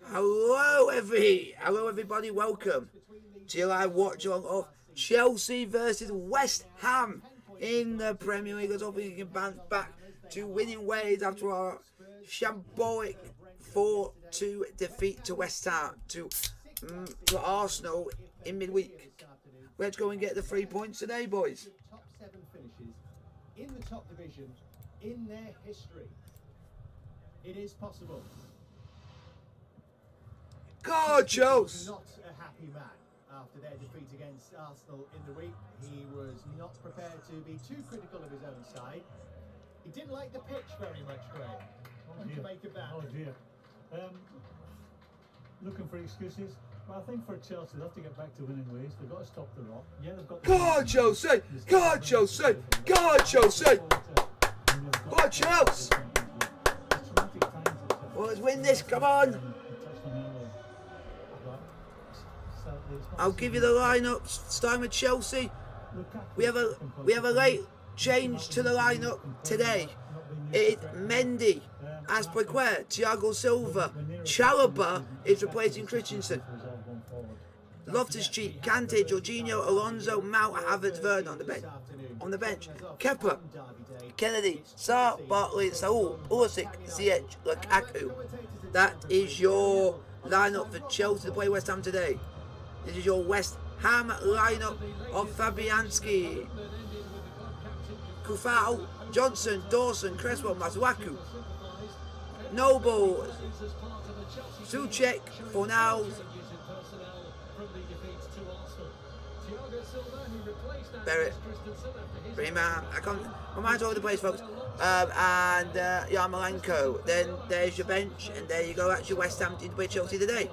Hello everybody, welcome to your live watch along of Chelsea versus West Ham in the Premier League. Let's hope we can bounce back to winning ways after our shambolic 4-2 defeat to West Ham, to Arsenal in midweek. Let's go and get the 3 points today, boys. Top 7 finishes in the top division in their history. It is possible. God, Chelsea! Not a happy man after their defeat against Arsenal in the week. He was not prepared to be too critical of his own side. He didn't like the pitch very much, Graham. What did you make of that? Oh dear. Looking for excuses. But I think for Chelsea, they have to get back to winning ways. They've got to stop the rot. Yeah, they've got. God, Chelsea! God, Chelsea! God, Chelsea! God, Chelsea! Well, let's win this. Come on! I'll give you the lineup. Starting with Chelsea, we have a late change to the lineup today. It's Mendy, Azpilicueta, Thiago Silva, Chalobah is replacing Christensen. Loftus-Cheek, Kante, Jorginho, Alonso, Mount, Havertz, Vernon on the bench. Kepa, Kennedy, Sarr, Bartley, Saul, Pulisic, Ziyech, Lukaku. That is your lineup for Chelsea to play West Ham today. This is your West Ham lineup of Fabianski, Kufau, Johnson, Dawson, Cresswell, Masuaku, Noble, Soucek, Fornals, Barrett, Freeman, my mind's all over the place, folks, and Yarmolenko. Then there's your bench, and there you go. That's your West Ham team to play Chelsea today.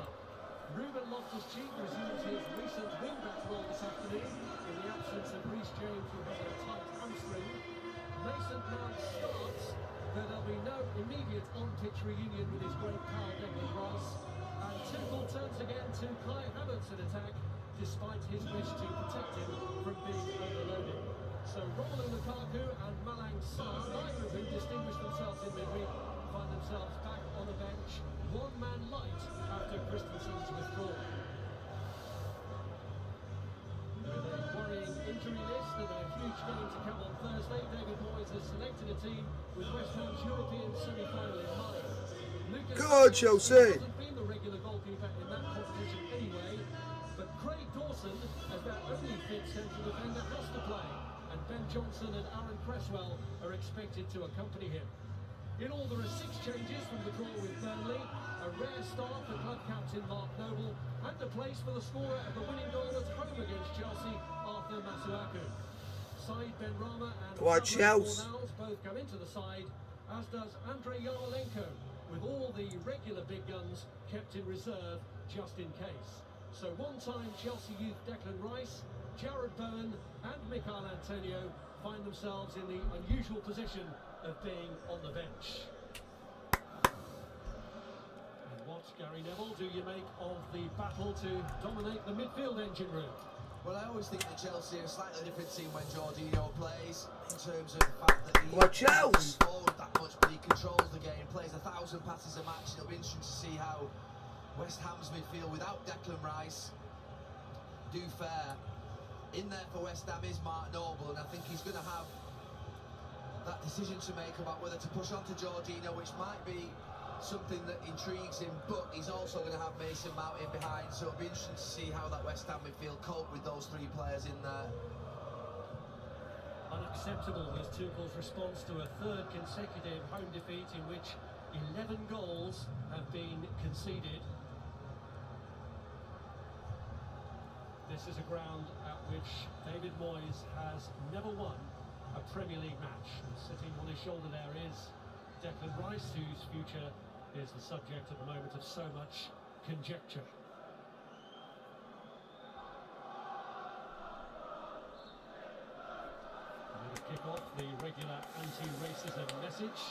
On-pitch reunion with his great pal Declan Rice, and Tuchel turns again to Kai Havertz in attack, despite his wish to protect him from being overloaded. So Romelu Lukaku and Malang Sarr, neither of whom distinguished themselves in midweek, find themselves back on the bench, one man light after Christensen's withdrawal. With a worrying injury list and a huge game to come on Thursday, David Moyes has selected a team with West Ham's European semi-final in mind. Good, Chelsea! Hasn't been the regular goalkeeper in that competition anyway, but Craig Dawson, as their only fit central defender, has to play, and Ben Johnson and Aaron Cresswell are expected to accompany him. In all, there are 6 changes from the draw with Burnley, a rare start for club captain Mark Noble, and a place for the scorer of the winning goal at home against Chelsea, Arthur Masuaku. Said Benrahma and Fornals both come into the side, as does Andrei Yarmolenko, with all the regular big guns kept in reserve just in case. So one-time Chelsea youth Declan Rice, Jared Bowen and Michail Antonio find themselves in the unusual position of being on the bench. And what, Gary Neville, do you make of the battle to dominate the midfield engine room? Well, I always think that Chelsea are a slightly different team when Jorginho plays, in terms of the fact that he doesn't move forward that much, but he controls the game, plays 1,000 passes a match. It'll be interesting to see how West Ham's midfield without Declan Rice do fare. In there for West Ham is Mark Noble, and I think he's going to have that decision to make about whether to push on to Jorginho, which might be something that intrigues him, but he's also going to have Mason Mount in behind, so it'll be interesting to see how that West Ham midfield cope with those 3 players in there. Unacceptable is Tuchel's response to a 3rd consecutive home defeat in which 11 goals have been conceded. This is a ground at which David Moyes has never won a Premier League match. And sitting on his shoulder there is Declan Rice, whose future is the subject at the moment of so much conjecture. And to kick off the regular anti-racism message.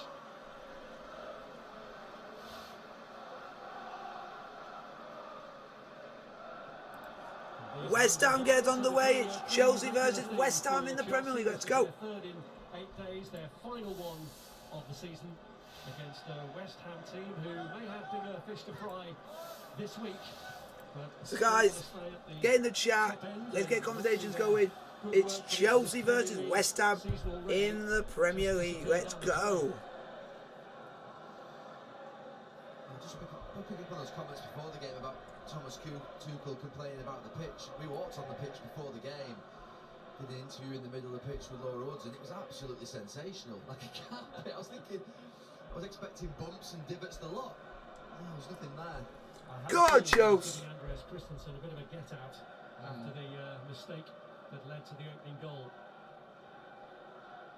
West Ham gets on the way. It's Chelsea versus West Ham in the Premier League. Let's go. Third in 8 days, their final one of the season. against a West Ham team who may have bigger fish to fry this week. But So guys, get in the chat, let's get conversations going. It's Chelsea versus West Ham in the Premier League. Let's go. Just picking up on those comments before the game about Thomas Tuchel complaining about the pitch. We walked on the pitch before the game, did an interview in the middle of the pitch with Laura Woods, and it was absolutely sensational. Like a carpet. I was expecting bumps and divots the lot. There was nothing there. God, Chelsea! Andreas Christensen a bit of a get out after the mistake that led to the opening goal.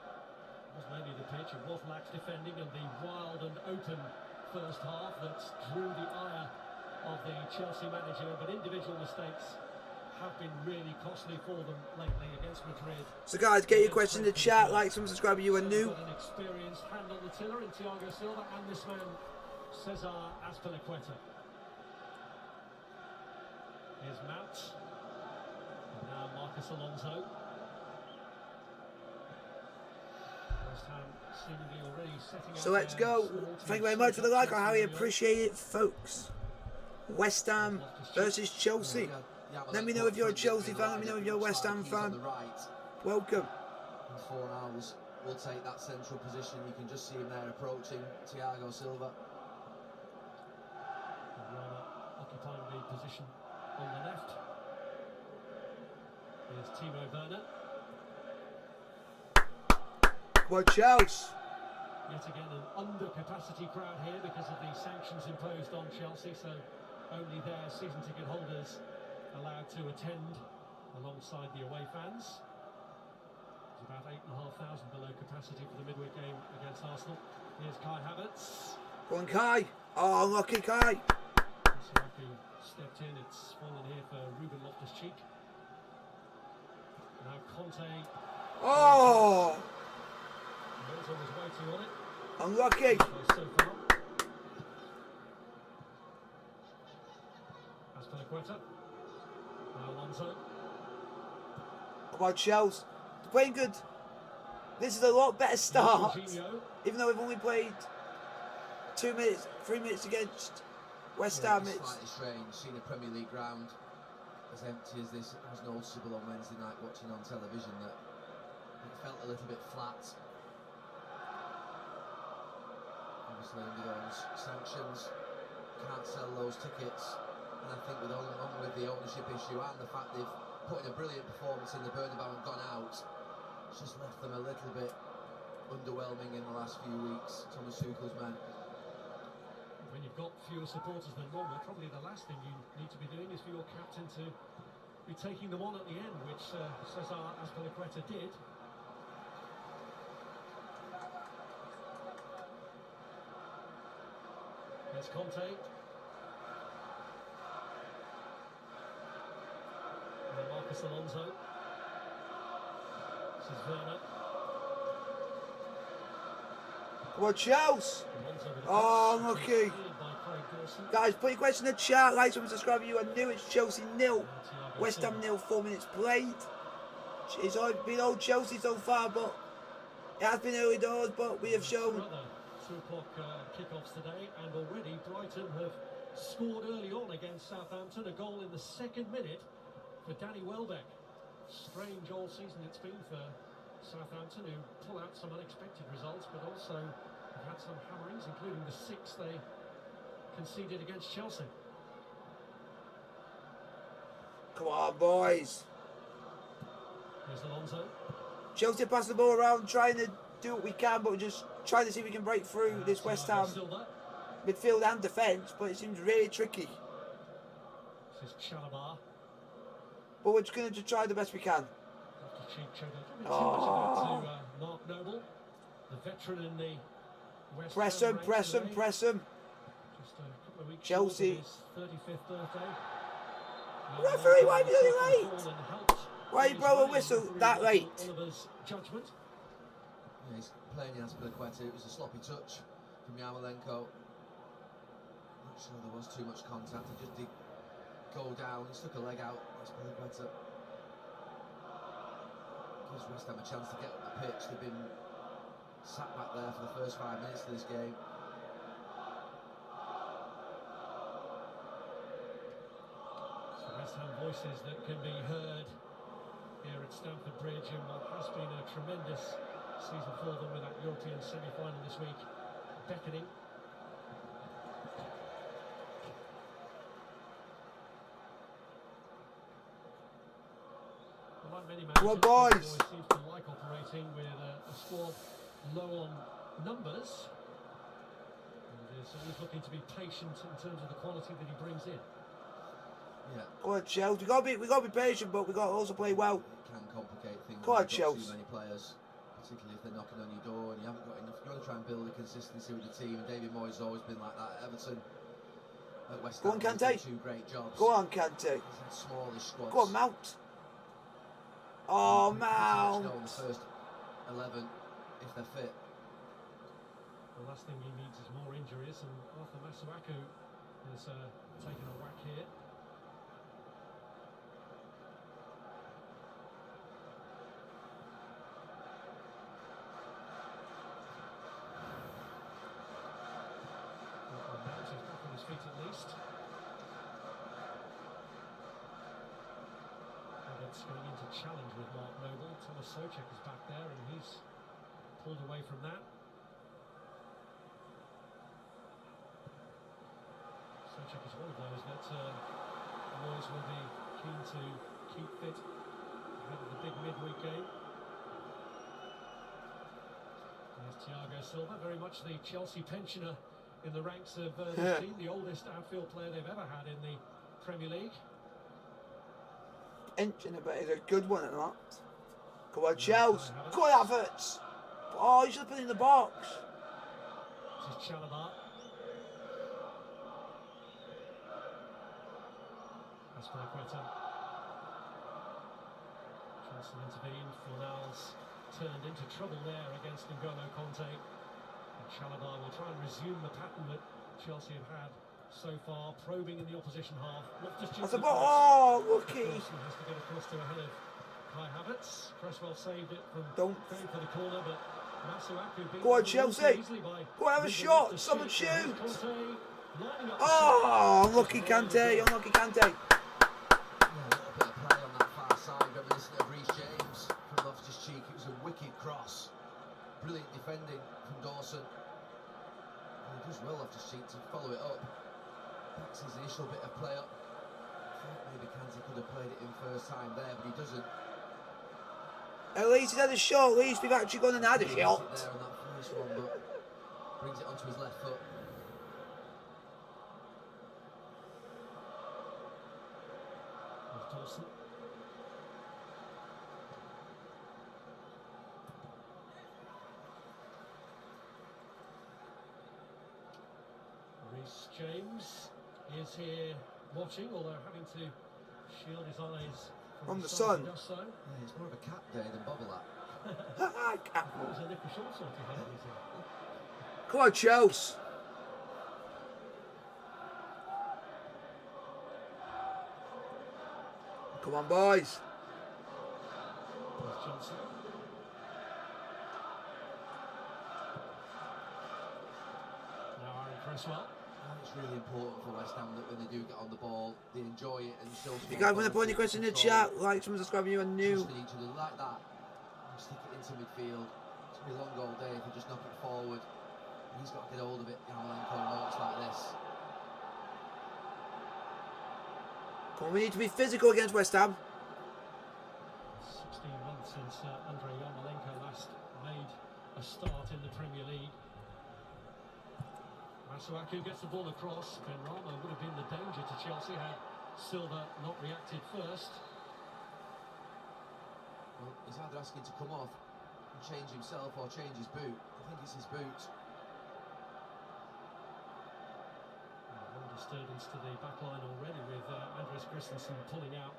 It was mainly the pitch, it was lax defending and the wild and open first half that drew the ire of the Chelsea manager, but individual mistakes have been really costly for them lately against Madrid. So guys, get your question in the chat, like, subscribe if you are new. An experienced hand on the tiller in Thiago Silva and this man, Cesar Azpilicueta. Here's Mount, and now Marcus Alonso. West Ham seemingly already setting up. So let's go. Thank you very much for the like. I highly appreciate it, folks. West Ham versus Chelsea. Let me know if you're a Chelsea fan. Let me know if you're a West Ham fan. Welcome. And Fornals will take that central position. You can just see him there approaching Thiago Silva. Occupying the position on the left. Here's Timo Werner. Well, Chelsea. Yet again an under-capacity crowd here because of the sanctions imposed on Chelsea, so only their season ticket holders allowed to attend alongside the away fans. It's about 8,500 below capacity for the midweek game against Arsenal. Here's Kai Havertz. Go on, Kai. Oh, unlucky Kai. Who stepped in, it's fallen here for Ruben Loftus-Cheek. Now Conte. Oh, Milton was waiting on it. unlucky. So far. Azpilicueta. Now Alonso. Come on, Chelsea. They're playing good. This is a lot better start. Jorginho. Even though we've only played 2 minutes, 3 minutes against West Ham. It's It's slightly strange seeing a Premier League ground as empty as this. It was noticeable on Wednesday night watching on television that it felt a little bit flat. Obviously under those sanctions, can't sell those tickets, and I think along with the ownership issue and the fact they've put in a brilliant performance in the Bernabeu and gone out, it's just left them a little bit underwhelming in the last few weeks. Thomas Tuchel's men. When you've got fewer supporters than normal, probably the last thing you need to be doing is for your captain to be taking them on at the end, which Cesar Azpilicueta did. There's Conte. And then Marcus Alonso. This is Werner. come on, Chelsea. Alonso with a Oh, touch. unlucky. Cleared by Craig Dawson. Guys, put your question in the chat, like, subscribe if you are new. It's Chelsea 0, Thiago West Ham Silva. 0, 4 minutes played. It's been all Chelsea so far, but it has been early doors, but we have shown. Another 2 o'clock kickoffs today, and already Brighton have scored early on against Southampton. A goal in the 2nd minute for Danny Welbeck. Strange all season it's been for Southampton, who pull out some unexpected results, but also have had some hammerings, including the 6 they conceded against Chelsea. Come on, boys. Here's Alonso. Chelsea pass the ball around, trying to do what we can, but we're just trying to see if we can break through this West Thiago Ham Silva. midfield and defence, but it seems really tricky. This is Chalabar. But we're just going to try the best we can. Loftus-Cheek showed a little bit too much of that to Mark Noble, the veteran in the West Press Ham him, ranks press him, today. press him. Just a couple of weeks Chelsea. short of his 35th birthday. Referee, why are you doing it late? And helped Why you his blow a way whistle through that late? Oliver's judgment. Yeah, he's playing in Azpilicueta. It was a sloppy touch from Yarmolenko. Not sure there was too much contact. He just did go down. He stuck a leg out. Azpilicueta gives West Ham a chance to get up the pitch. They've been sat back there for the first 5 minutes of this game. West Ham voices that can be heard here at Stamford Bridge in what has been a tremendous season for them with that European semi-final this week beckoning. Like many managers, Come on, boys. seems to like operating with a squad low on numbers. And is always looking to be patient in terms of the quality that he brings in. Yeah. Go on, Chelsea. We got to be patient, but we got to also play well. It can complicate things. Go on, when you've got Chelsea. too many players, particularly if they're knocking on your door and you haven't got enough. You want to try and build a consistency with the team. And David Moyes has always been like that at Everton. At West Go Ham, on, Kante. he's done 2 great jobs. Go on, Kante. He's had smallish squads. Go on, Mount. Oh, Pretty much know Mount. in the first 11 if they're fit. The last thing he needs is more injuries, and Arthur Masuaku has taken a whack here. Mount is back on his feet at least. It's going into challenge with Mark Noble. Thomas Souček is back there and he's pulled away from that. Souček is one of those that Moyes will be keen to keep fit ahead of the big midweek game. There's Thiago Silva, very much the Chelsea pensioner in the ranks of the team, the oldest outfield player they've ever had in the Premier League. Inching a bit is a good one at that. Come on, Chelsea. Go on, Havertz. Oh, you should have put it in the box. This is Chalobah. Aspilicueta. Johnson intervened. Fornals turned into trouble there against N'Golo Conte. And Chalobah will try and resume the pattern that Chelsea have had so far, probing in the opposition half. That's a ball. Oh, lucky. He has to get across to ahead of Kai Havertz. Cresswell saved it from Don't. going for the corner, but Masuaku beat Go on, him Chelsea. easily by Go on, have a shot. Someone shoot. Conte lining up the Oh, unlucky Kante. Unlucky Kante. Yeah, a little bit of play on that far side, reminiscent of Reece James from Loftus-Cheek. It was a wicked cross. Brilliant defending from Dawson. And he does well Loftus-Cheek to follow it up. That's his initial bit of play up. I thought maybe Kante could have played it in first time there, but he doesn't. At least he's had a shot. At least we've actually gone and had a He shot. hits it there on that first one, but brings it onto his left foot. with Dawson. Reece James is here watching, although having to shield his eyes From the sun. Does so. Yeah, it's more of a cap day than bobble lap. That was a Nick Shaw sort of head, is it? Come on, Chelsea. Come on, boys. There's Johnson. Now Aaron Cresswell. It's really important for West Ham that when they do get on the ball, they enjoy it and show. If you guys want to put any questions in the chat, like, subscribe, you are new. Trusting each other like that. And stick it into midfield. It's gonna be a long all day if you just knock it forward. He's got to get hold of it. Yarmolenko moments like this. Come on, we need to be physical against West Ham. 16 months since Andrei Yarmolenko last made a start in the Premier League. Masuaku gets the ball across. Benrahma would have been the danger to Chelsea had Silva not reacted first. Well, he's either asking to come off and change himself or change his boot. I think it's his boot. One disturbance to the back line already with Andres Christensen pulling out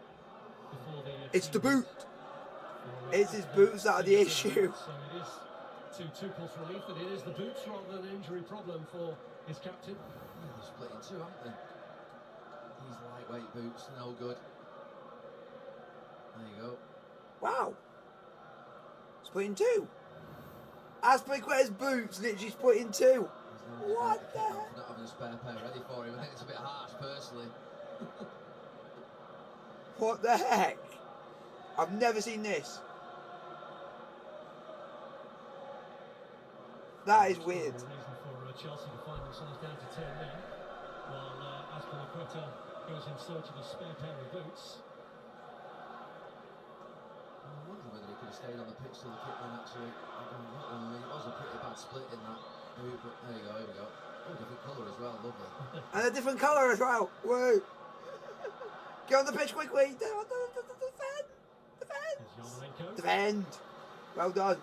before the... It's the boot. It's his boots that are the issue. So it is to Tuchel's relief that it is the boots rather than an injury problem for his captain. Yeah, they're split in two, haven't they? These lightweight boots, no good. There you go. Wow. Split in two. Aspilicueta's boots literally split in two. What the heck? Not having a spare pair ready for him. I think it's a bit harsh, personally. What the heck? I've never seen this. That is weird. Reason for Chelsea to find themselves down to 10 men, while Azpilicueta goes in search of a spare pair of boots. I'm wondering whether he could have stayed on the pitch till the kick then, actually. I mean, it was a pretty bad split in that move, but there you go, here we go. Oh, different colour as well, lovely. And a different colour as well. Woo! Get on the pitch quickly. Defend. There's Yarmolenko. Defend. Well done.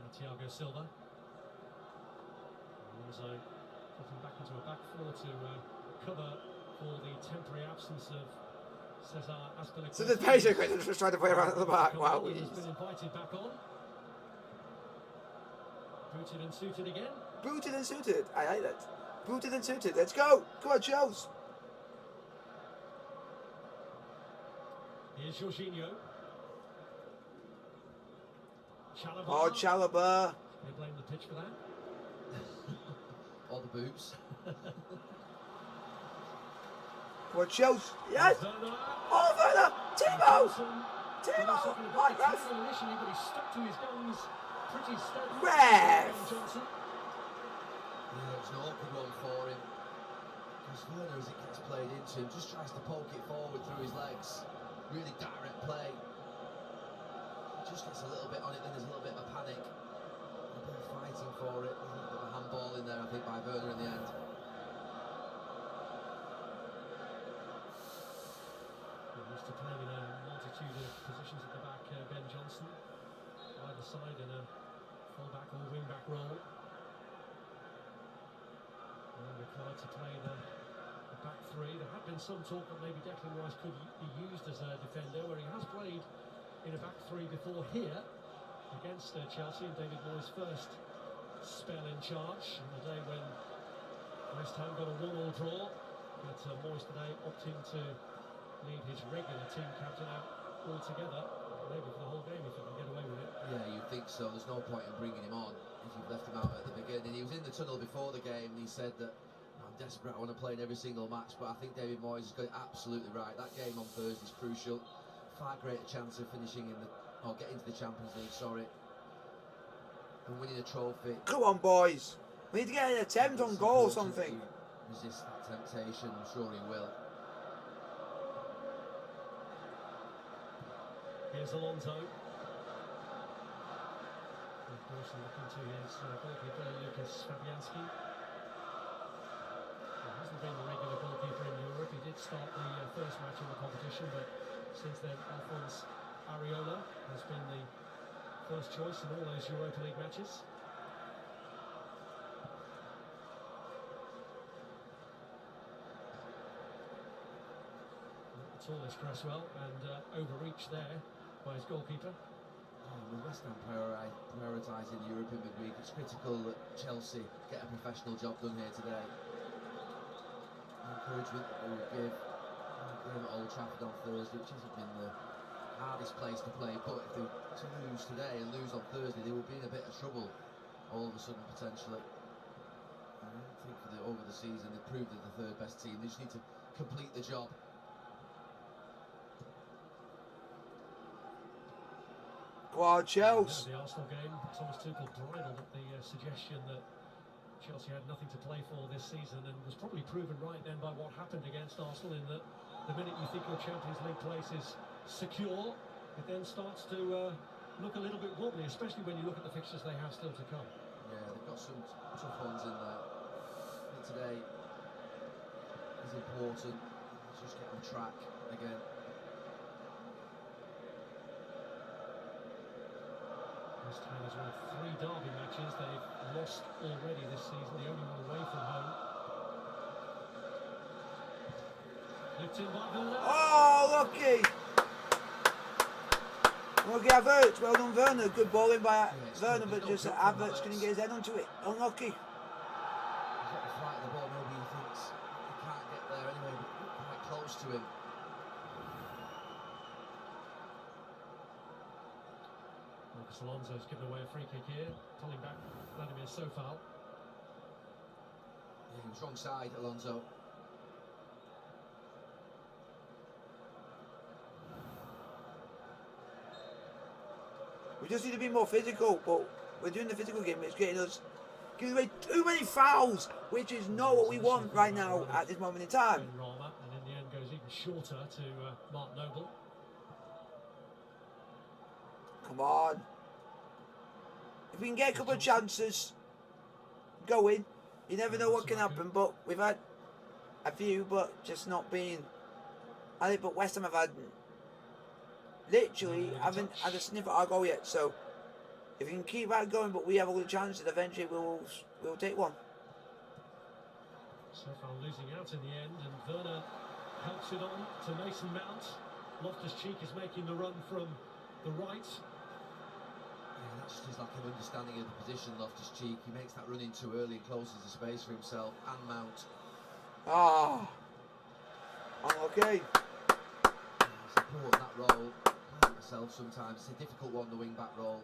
Now Thiago Silva. Alonso dropping back into a back four to cover for the temporary absence of Cesar Azpilicueta. So the basically they're just trying to play around at the back. Wow. He's been invited back on. Booted and suited again. Booted and suited. I like that. Booted and suited. Let's go. Come on, Chelsea. Here's Jorginho. Chalobah. Oh, Chalobah. They blame the pitch for that. All the boots. Come on, Chelsea. Yes. Werner. Oh, Werner. Timo. Timo. Right, ref. Initially, but he stuck to his guns pretty steadily. Ref. Johnson. Yeah, it's an awkward one for him. Because Werner, as it gets played into him, just tries to poke it forward through his legs. Really direct play. Just gets a little bit on it, then there's a little bit of a panic. A bit of fighting for it. There's a little bit of a handball in there, I think, by Werner in the end. Used to playing in a multitude of positions at the back, Ben Johnson. Either side in a full-back or wing-back role. And required to play the back three. There had been some talk that maybe Declan Rice could be used as a defender, where he has played in a back three before here against Chelsea in David Moyes' first spell in charge on the day when West Ham got a 1-1 draw. But Moyes today opting to lead his regular team captain out altogether, maybe for the whole game if he can get away with it. Yeah, you'd think so. There's no point in bringing him on if you've left him out at the beginning. He was in the tunnel before the game and he said that I'm desperate, I want to play in every single match, but I think David Moyes has got it absolutely right. That game on Thursday is crucial. Far greater chance of finishing in the, or getting to the Champions League, sorry, and winning a trophy. Come on, boys. We need to get an attempt on goal or something. Resist that temptation, I'm sure he will. Here's Alonso. Dawson looking to his goalkeeper, Lucas Fabianski. He hasn't been the regular goalkeeper in Europe. He did start the first match in the competition, but since then, Alphonse Areola has been the first choice in all those Europa League matches. The tallest Cresswell, and overreach there by his goalkeeper. With West Ham prioritising Europe in midweek, it's critical that Chelsea get a professional job done here today. Encouragement that they would give at Old Trafford on Thursday, which hasn't been the hardest place to play, but if they were to lose today and lose on Thursday, they would be in a bit of trouble all of a sudden potentially. I think over the season they've proved they're the third best team. They just need to complete the job. Go on, Chelsea. The Arsenal game, Thomas Tuchel bridled at the suggestion that Chelsea had nothing to play for this season, and was probably proven right then by what happened against Arsenal, in that the minute you think your Champions League place is secure, it then starts to look a little bit wobbly, especially when you look at the fixtures they have still to come. Yeah, they've got some tough ones in there. I think today is important. Let's just get on track again. West Ham has won 3 derby matches. They've lost already this season, the only one away from home. Flipped in by Werner. Oh, lucky. Lucky Havertz. Well done, Werner. Good ball in by Werner, but just Havertz couldn't get his head onto it. Unlucky. He's got the flight of the ball, maybe he thinks he can't get there anyway, but quite close to him. Marcus Alonso's given away a free kick here, pulling back Vladimir Sofal. Yeah, he was wrong side, Alonso. We just need to be more physical, but we're doing the physical game. It's giving away too many fouls, which is not what we want right now at this moment in time. Ben Rama, and in the end goes even shorter to Mark Noble. Come on. If we can get a couple of chances going, you never know what can happen, but we've had a few, but just not being. I think, but West Ham have had literally haven't had a sniff at our goal yet. So if we can keep that going, but we have all the chances, eventually we'll take one. So far losing out in the end, and Werner helps it on to Mason Mount. Loftus-Cheek is making the run from the right. Yeah, that's just his lack of understanding of the position, Loftus-Cheek. He makes that run in too early and closes the space for himself and Mount. Ah, okay. It's important, that role. I like myself sometimes. It's a difficult one, the wing-back role.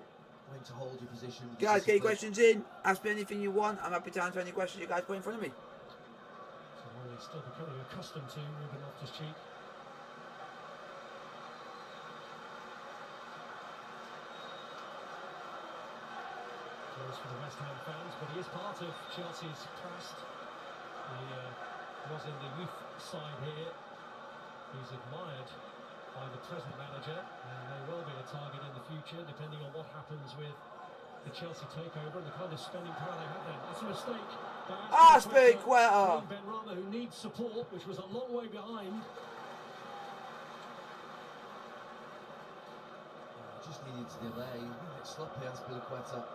When to hold your position. Guys, get your questions in. Ask me anything you want. I'm happy to answer any questions you guys put in front of me. So he's still becoming accustomed to Ruben Loftus-Cheek. Close for the West Ham fans, but he is part of Chelsea's past. He was in the youth side here. He's admired by the present manager, and may well be a target in the future, depending on what happens with the Chelsea takeover and the kind of spending power they have then. That's a mistake. Aspilicueta. Ben Rama, who needs support, which was a long way behind. Just needed to delay. It's sloppy, Aspilicueta.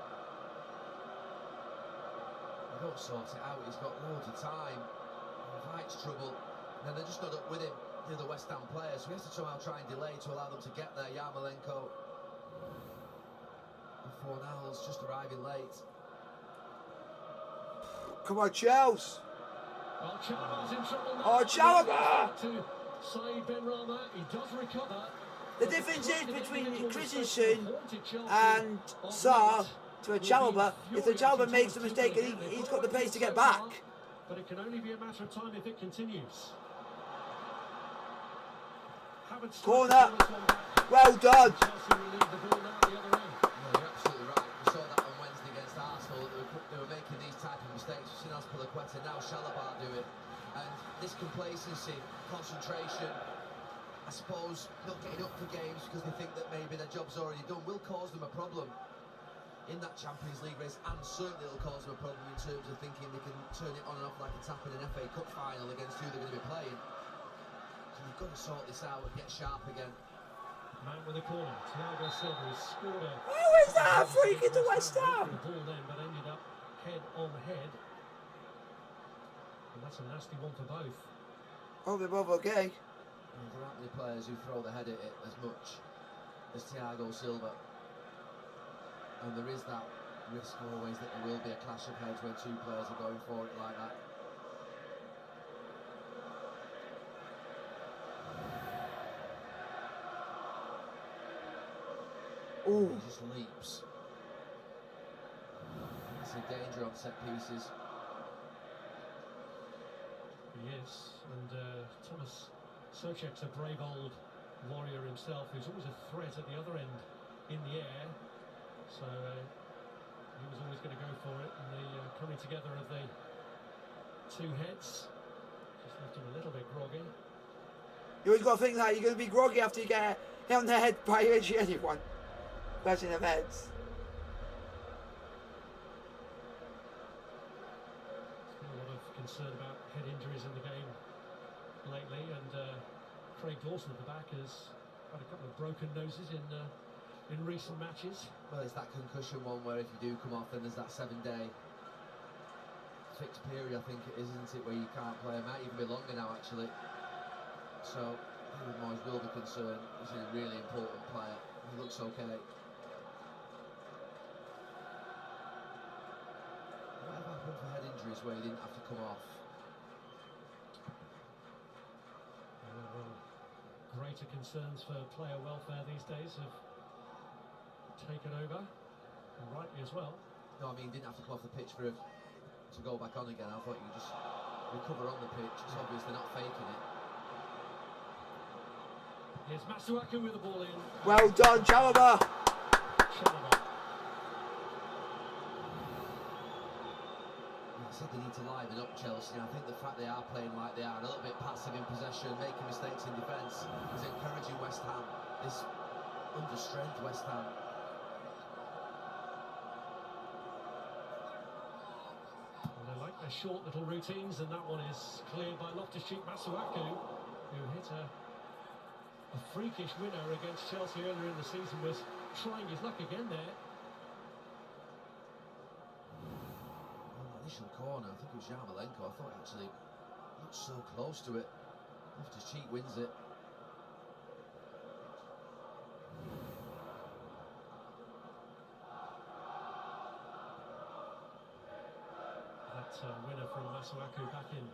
They don't sort it out. He's got loads of time. He invites trouble. And then they're just not up with him. The other West Ham players, so he has to somehow try and delay to allow them to get there. Yarmolenko and Fornals just arriving late. Come on, Chelsea. Well, Chalobah's in trouble now. Oh, Chalobah! To Saeed Ben Rama, he does recover. The difference is between Christensen and Sarr to a Chalobah. If the Chalobah makes a mistake, he's got the pace to get back. But it can only be a matter of time if it continues. Corner. Well done. Yeah, you're absolutely right. We saw that on Wednesday against Arsenal. They were making these type of mistakes. We've seen Aspilicueta, now Chalobah do it. And this complacency, concentration, I suppose not getting up for games because they think that maybe their job's already done, will cause them a problem in that Champions League race, and certainly it'll cause them a problem in terms of thinking they can turn it on and off like it's happened in an FA Cup final against who they're going to be playing. So we've got to sort this out and get sharp again. Man with a corner, Thiago Silva has scored a... How is that a freak into West Ham? The ball then, but ended up head on head. And that's a nasty one for both. Oh, they're both okay. And there aren't many players who throw their head at it as much as Thiago Silva. And there is that risk always that there will be a clash of heads when two players are going for it like that. Ooh. He just leaps. It's a danger on set pieces. He is, and Thomas Souček's a brave old warrior himself, who's always a threat at the other end in the air. So he was always going to go for it, and the coming together of the two heads just left him a little bit groggy. You always got to think that you're going to be groggy after you get hit on the head by anyone. Especially the heads. There's been a lot of concern about head injuries in the game lately, and Craig Dawson at the back has had a couple of broken noses in recent matches. Well, it's that concussion one where if you do come off, then there's that 7-day fixed period, I think it is, isn't it, where you can't play. It might even be longer now, actually. So, Moyes will be concerned. He's a really important player. He looks okay. Whatever happened for head injuries where he didn't have to come off? Greater concerns for player welfare these days have taken over, and rightly as well. No, I mean, didn't have to come off the pitch for him to go back on again. I thought you could just recover on the pitch. It's obvious they're not faking it. Here's Masuaku with the ball in. Well done, Chalobah. Chalobah. I said they need to liven up Chelsea, and I think the fact they are playing like they are, a little bit passive in possession, making mistakes in defence, is encouraging West Ham, this under-strength West Ham. Well, they like their short little routines, and that one is cleared by Loftus-Cheek Masuaku, who hit a freakish winner against Chelsea earlier in the season, was trying his luck again there. Initial corner, I think it was Yarmolenko. I thought it actually looked so close to it. Loftus-Cheek wins it. That winner from Masuaku back in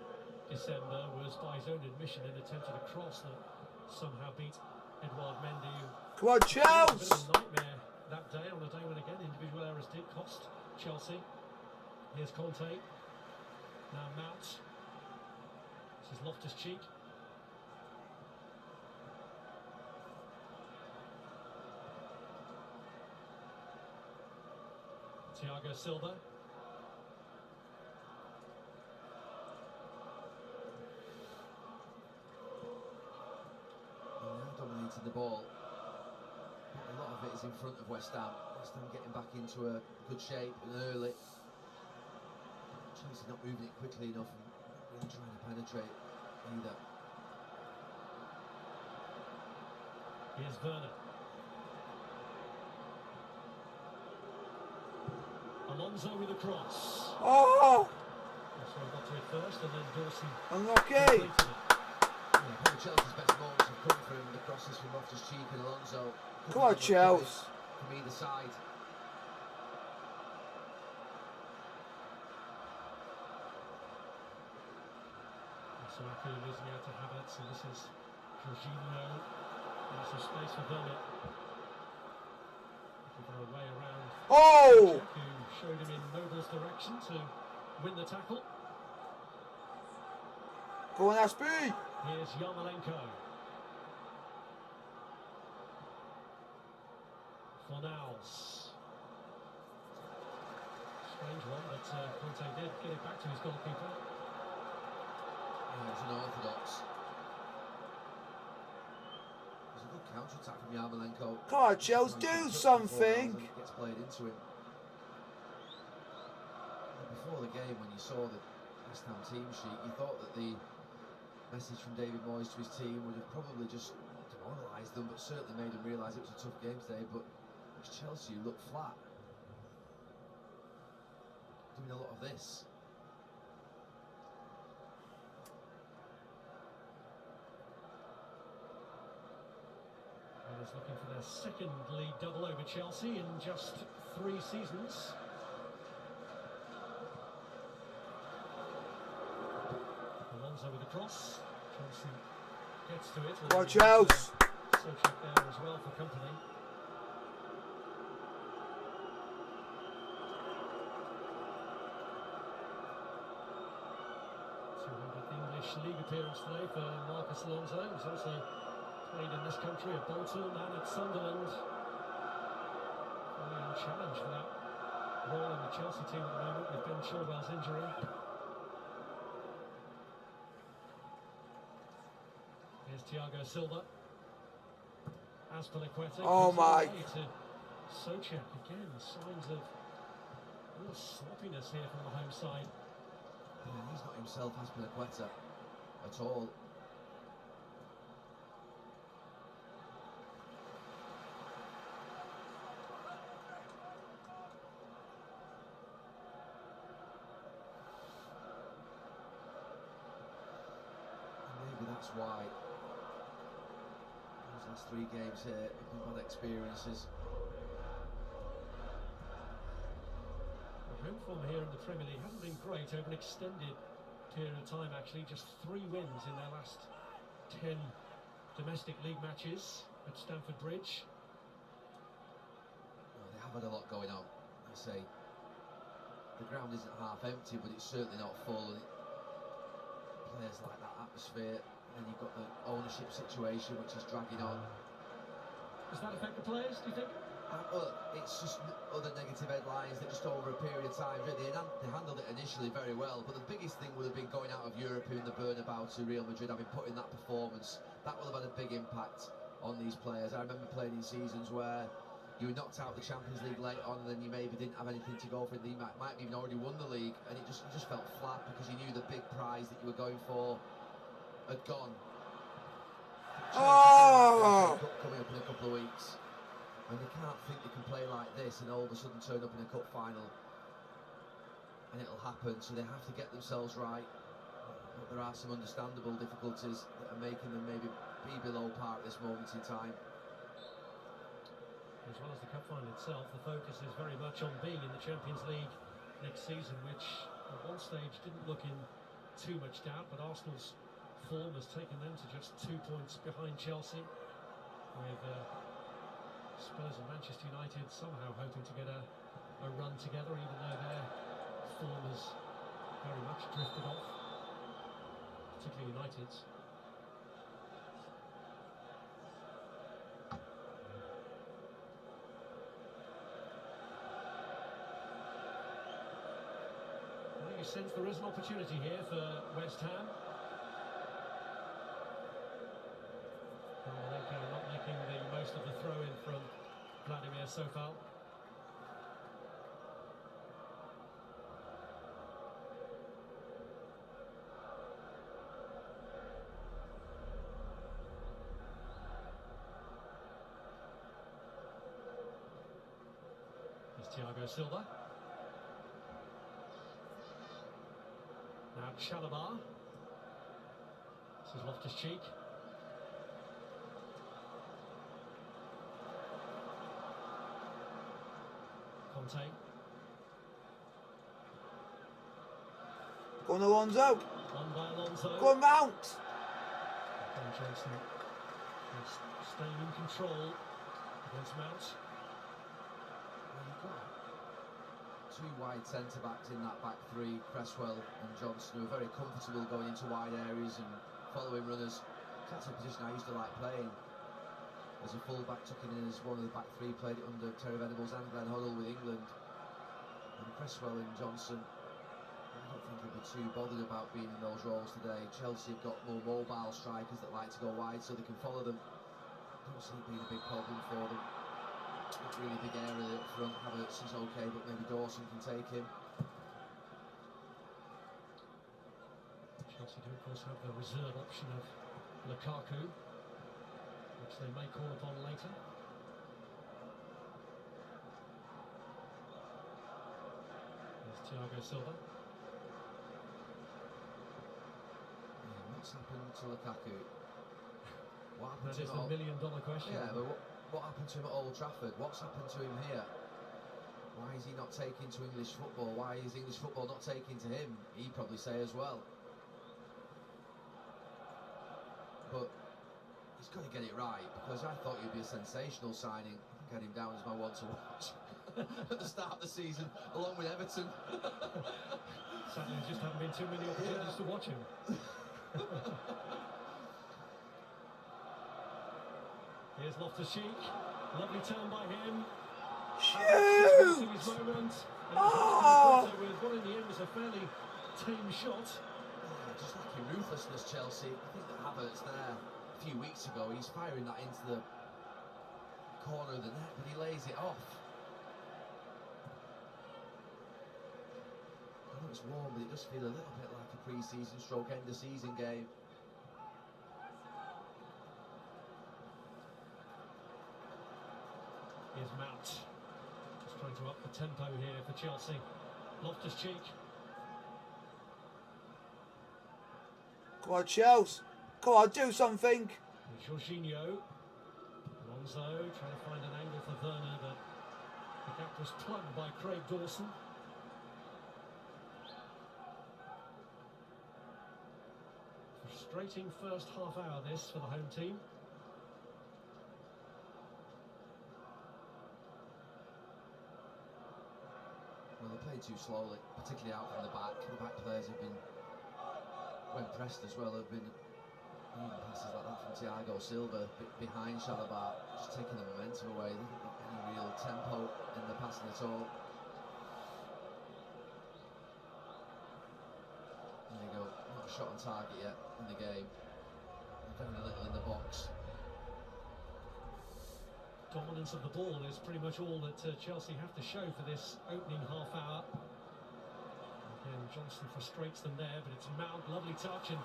December was, by his own admission, an attempted a cross that somehow beat Edouard Mendy. Come on, A bit Chelsea! of a nightmare that day, on a day when again individual errors did cost Chelsea. Here's Conte. Now Mount. This is Loftus-Cheek. Thiago Silva. They are dominating the ball. But a lot of it is in front of West Ham. West Ham getting back into a good shape and early. Chelsea not moving it quickly enough and not really trying to penetrate either. Here's Werner. Alonso with a cross. Oh! That's got to it first, and then Dawson Unlucky! completed it. Yeah, probably Chelsea's best moments have come from the crosses from Loftus-Cheek and Alonso. Come on, Chelsea! From either side. Masuaku losing out to Havertz, and this is Jorginho. There's some space for Werner. Looking for a way around. Oh! Who showed him in Noble's direction to win the tackle. Go on, Aspie! Here's Yarmolenko. Fornals. Strange one, but Conte did get it back to his goalkeeper. Yeah, it's unorthodox. There's a good counter-attack from Yarmolenko. Come on, Chelsea, do something! Gets played into him. Before the game, when you saw the West Ham team sheet, you thought that the message from David Moyes to his team would have probably just demoralised them, but certainly made them realise it was a tough game today. But it's Chelsea who look flat, doing a lot of this. Is looking for their second league double over Chelsea in just 3 seasons. Alonso with a cross. Chelsea gets to it. Come on, Chelsea! Socek there as well for company. English league appearance today for Marcus Alonso. He's also played in this country at Bolton and at Sunderland. Fully unchallenged for that role in the Chelsea team at the moment with Ben Chilwell's injury. Here's Thiago Silva. Azpilicueta. Oh my! To Socek again. Signs of real sloppiness here from the home side. Yeah, he's not himself, Azpilicueta, at all. That's why those last 3 games here have been bad experiences. The home form here in the Premier League hasn't been great over an extended period of time, actually. Just 3 wins in their last 10 domestic league matches at Stamford Bridge. Well, they have had a lot going on. I say the ground isn't half empty, but it's certainly not full. And players like that atmosphere. And you've got the ownership situation, which is dragging on. Does that affect the players, do you think? Look, it's just other negative headlines that just over a period of time, really, they handled it initially very well, but the biggest thing would have been going out of Europe in the Bernabeu to Real Madrid, having put in that performance. That would have had a big impact on these players. I remember playing in seasons where you were knocked out of the Champions League late on, and then you maybe didn't have anything to go for. You might have even already won the league, and you just felt flat because you knew the big prize that you were going for had gone. Oh! Coming up in a couple of weeks. And they can't think they can play like this and all of a sudden turn up in a cup final, and it'll happen. So they have to get themselves right, but there are some understandable difficulties that are making them maybe be below par at this moment in time. As well as the cup final itself, the focus is very much on being in the Champions League next season, which at one stage didn't look in too much doubt, but Arsenal's form has taken them to just 2 points behind Chelsea, with Spurs and Manchester United somehow hoping to get a run together, even though their form has very much drifted off, particularly United's. I think you sense there is an opportunity here for West Ham. Not making the most of the throw-in from Vladimir Sofal. There's Thiago Silva. Now Chalobah. This is Loftus-Cheek. Conte. Go on, Alonso. On by Alonso. Go on, Mount. Ben Johnson is staying in control against Mount. Well, you've got two wide centre-backs in that back three, Cresswell and Johnson, who are very comfortable going into wide areas and following runners. That's a position I used to like playing. As a full-back, took it in as one of the back three, played it under Terry Venables and Glenn Hoddle with England. And Cresswell and Johnson, I don't think they'll be too bothered about being in those roles today. Chelsea have got more mobile strikers that like to go wide so they can follow them. I don't see it being a big problem for them. It's a really big area up front. Havertz is okay, but maybe Dawson can take him. Chelsea do, of course, have the reserve option of Lukaku, which they may call upon later. There's Thiago Silva. Yeah, what's happened to Lukaku? What happened That to is him the at million-dollar question. Yeah, but what happened to him at Old Trafford? What's happened to him here? Why is he not taking to English football? Why is English football not taking to him? He'd probably say as well. But he's got to get it right, because I thought he'd be a sensational signing. I think I had him down as my one to watch at the start of the season, along with Everton. Sadly, there just haven't been too many opportunities to watch him. Here's Loftus-Cheek. Lovely turn by him. Shoot! His moment. Oh! With what in the end was a fairly tame shot. Yeah, just lacking ruthlessness, Chelsea. I think that Havertz there a few weeks ago, he's firing that into the corner of the net, but he lays it off. I know it's warm, but it does feel a little bit like a pre-season stroke end of season game. Here's Mount. Just trying to up the tempo here for Chelsea. Loftus-Cheek. Come on, Chelsea. Come on, do something. Jorginho. Alonso trying to find an angle for Werner, but the gap was plugged by Craig Dawson. Frustrating first half hour this for the home team. Well, they played too slowly, particularly out from the back. The back players have been, when pressed as well, have been even passes like that from Thiago Silva behind Chalobah, just taking the momentum away. No real tempo in the passing at all. There you go, not a shot on target yet in the game. Very little in the box. Dominance of the ball is pretty much all that Chelsea have to show for this opening half hour. Again, Johnson frustrates them there, but it's Mount, lovely touch, and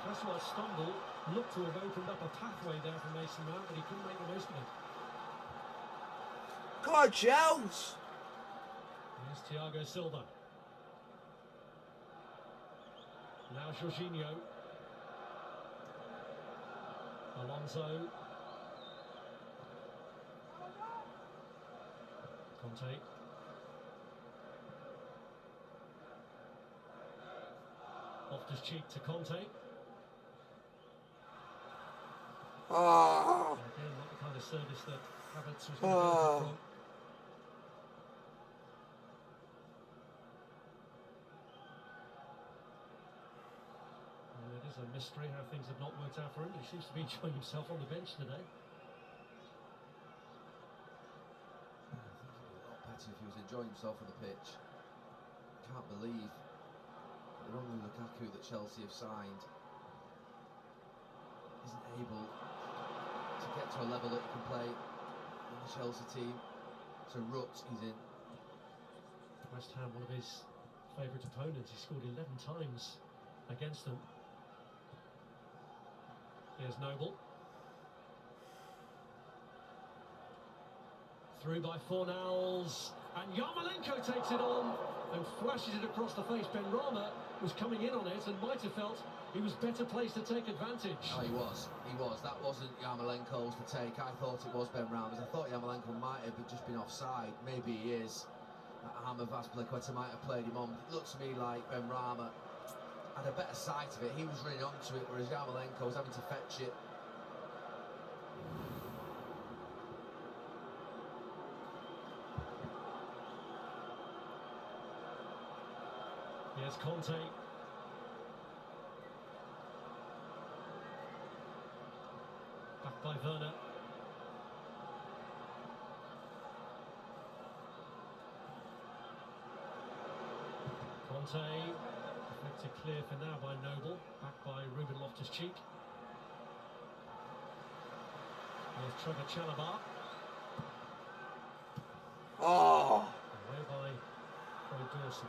Cresswell stumbled, looked to have opened up a pathway there for Mason Mount, but he couldn't make the most of it. Come on, Chelsea! Here's Thiago Silva. Now Jorginho. Alonso. Conte. Loftus-Cheek to Conte. Oh, Again, not the kind of service that Havertz was going to go from. It is a mystery how things have not worked out for him. He seems to be enjoying himself on the bench today. If he was enjoying himself on the pitch. Can't believe that Romelu Lukaku that Chelsea have signed isn't able to get to a level that he can play in the Chelsea team. It's a rut he's in. West Ham, one of his favourite opponents. He scored 11 times against them. Here's Noble. Through by Fornals, and Yarmolenko takes it on and flashes it across the face. Benrahma was coming in on it and might have felt he was better placed to take advantage. Oh, he was. That wasn't Yarmolenko's to take. I thought it was Benrahma's. I thought Yarmolenko might have just been offside. Maybe he is. Hammer Vaspilicueta might have played him on. It looked to me like Benrahma had a better sight of it. He was running onto it, whereas Yarmolenko was having to fetch it. Here's Conte. Back by Werner. Conte, deflected clear for now by Noble. Back by Ruben Loftus-Cheek. Here's Trevor Chalobah. oh, Away by Craig Dawson.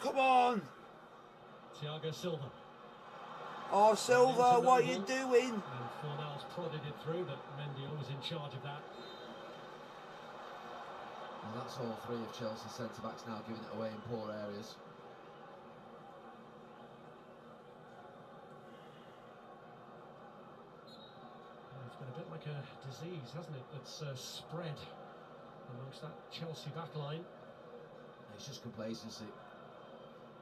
come on! Thiago Silva. Oh, Silva, what are you Noble. doing? And Fornals prodded it through, but Mendy was in charge of that. And that's all three of Chelsea's centre-backs now giving it away in poor areas. It's been a bit like a disease, hasn't it, that's spread amongst that Chelsea backline. It's just complacency.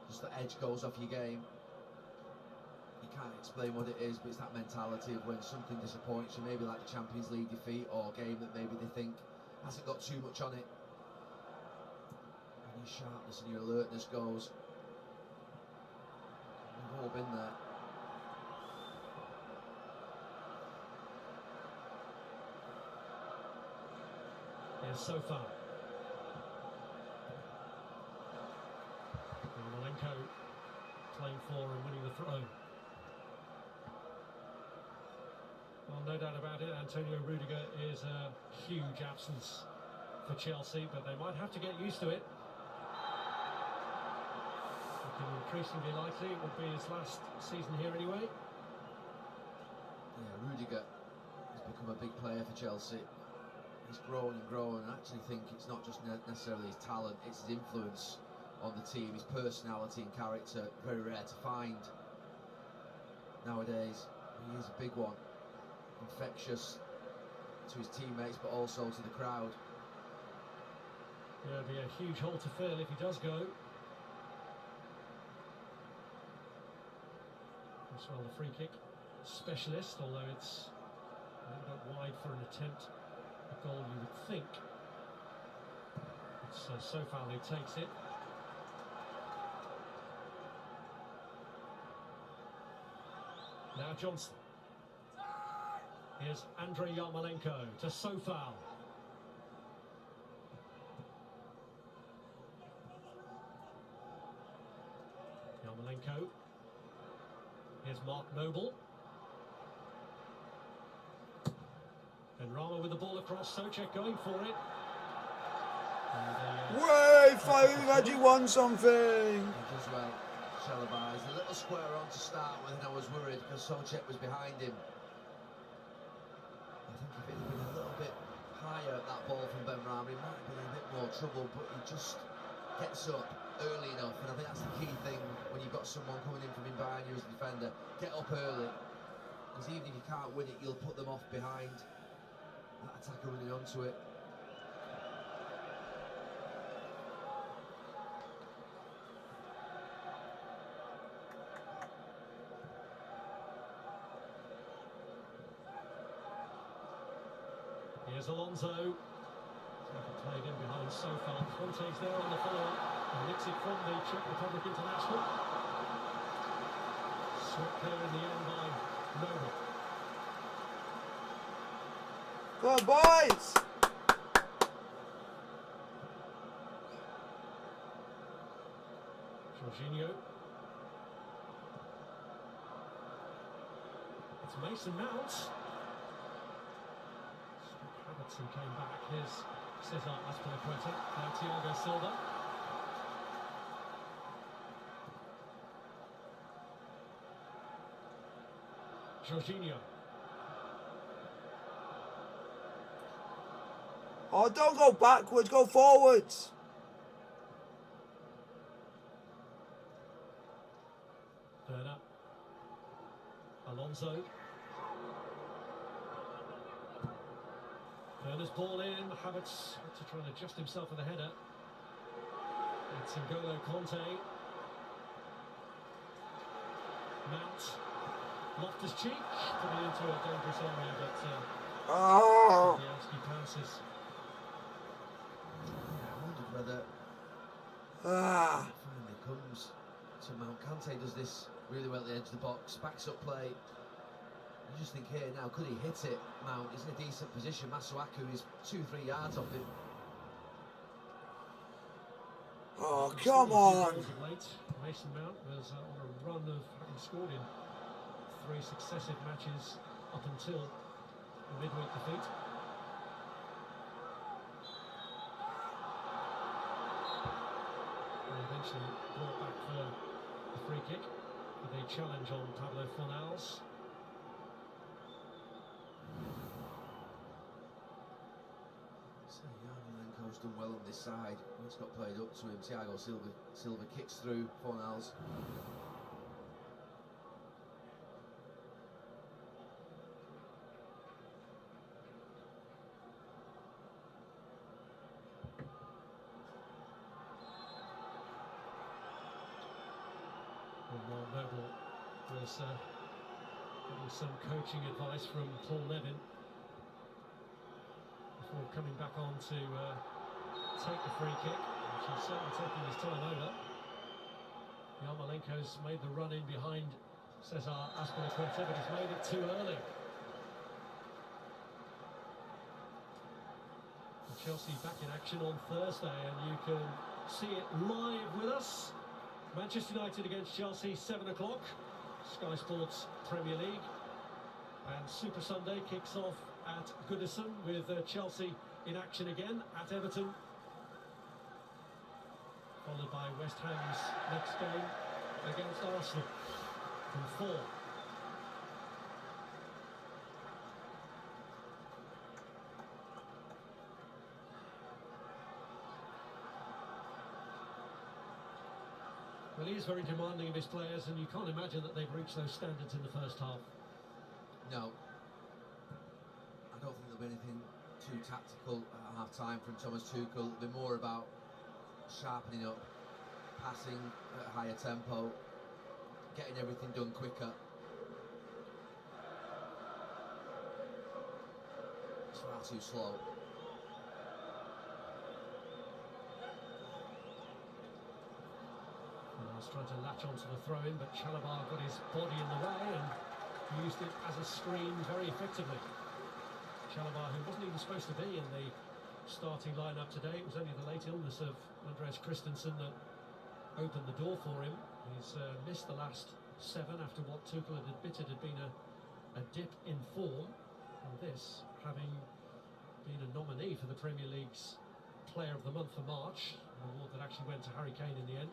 Just the edge goes off your game. You can't explain what it is, but it's that mentality of when something disappoints you, maybe like the Champions League defeat or a game that maybe they think hasn't got too much on it. And your sharpness and your alertness goes. We've all been there. Here's Sofa. Yarmolenko playing for and winning the throw. Well, no doubt about it, Antonio Rudiger is a huge absence for Chelsea, but they might have to get used to it. Looking increasingly likely it will be his last season here anyway. Yeah, Rudiger has become a big player for Chelsea. He's grown and grown, and I actually think it's not just necessarily his talent, it's his influence on the team, his personality and character, very rare to find nowadays. He is a big one, infectious to his teammates but also to the crowd. Yeah, it'll be a huge hole to fill if he does go. As well, the free kick specialist, although it's a little bit wide for an attempt. A goal you would think. It's so far who takes it. Now Johnson. Here's Andrei Yarmolenko to Sofal. Yarmolenko. Here's Mark Noble. And Rama with the ball across, Souček going for it. Way, firing like you won something. He does well. Chalobah is a little square on to start with, and I was worried because Souček was behind him. I think if it had been a little bit higher, that ball from Ben Rama, he might have been in a bit more trouble, but he just gets up early enough, and I think that's the key thing when you've got someone coming in from in behind you as a defender. Get up early, because even if you can't win it, you'll put them off behind that attacker running onto it. Here's Alonso. Played in behind so far. Conte's there on the follow-up. And nicks it from the Czech Republic international. Swept clear in the end by Noble. Come on, boys! Jorginho. It's Mason Mount. Robertson came back. Here's Cesar Azpilicueta. Now Thiago Silva. Jorginho. Oh, don't go backwards, go forwards. Werner. Alonso. Werner's ball in. Havertz had to try and adjust himself for the header. It's N'Golo Conte. Mount. Loftus-Cheek coming into a dangerous area, but Oh. Bielski passes. I wondered whether Ah. it finally comes to Mount. Kante does this really well at the edge of the box, backs up play. I just think here now, could he hit it? Mount is in a decent position. Masuaku is 2-3 yards off him. Oh, come on. Of late, Mason Mount was on a run of having scored in 3 successive matches up until the midweek defeat. And eventually brought back for the free kick with a challenge on Pablo Fornals. So Yarmolenko's done well on this side. It's got played up to him. Thiago Silva kicks through Fornals. Mark Noble was getting some coaching advice from Paul Nevin before coming back on to take the free kick, which he's certainly taking his time over. Yarmolenko's made the run in behind Cesar Azpilicueta, but he's made it too early. And Chelsea back in action on Thursday, and you can see it live with us. Manchester United against Chelsea, 7 o'clock, Sky Sports Premier League. And Super Sunday kicks off at Goodison with Chelsea in action again at Everton. Followed by West Ham's next game against Arsenal from 4. Well, he is very demanding of his players, and you can't imagine that they've reached those standards in the first half. No. I don't think there'll be anything too tactical at half-time from Thomas Tuchel. It'll be more about sharpening up, passing at a higher tempo, getting everything done quicker. It's far too slow. He's trying to latch onto the throw-in, but Chalobah got his body in the way and used it as a screen very effectively. Chalobah, who wasn't even supposed to be in the starting lineup today, it was only the late illness of Andreas Christensen that opened the door for him. He's missed the last 7 after what Tuchel had admitted had been a dip in form. And this, having been a nominee for the Premier League's Player of the Month for March, an award that actually went to Harry Kane in the end.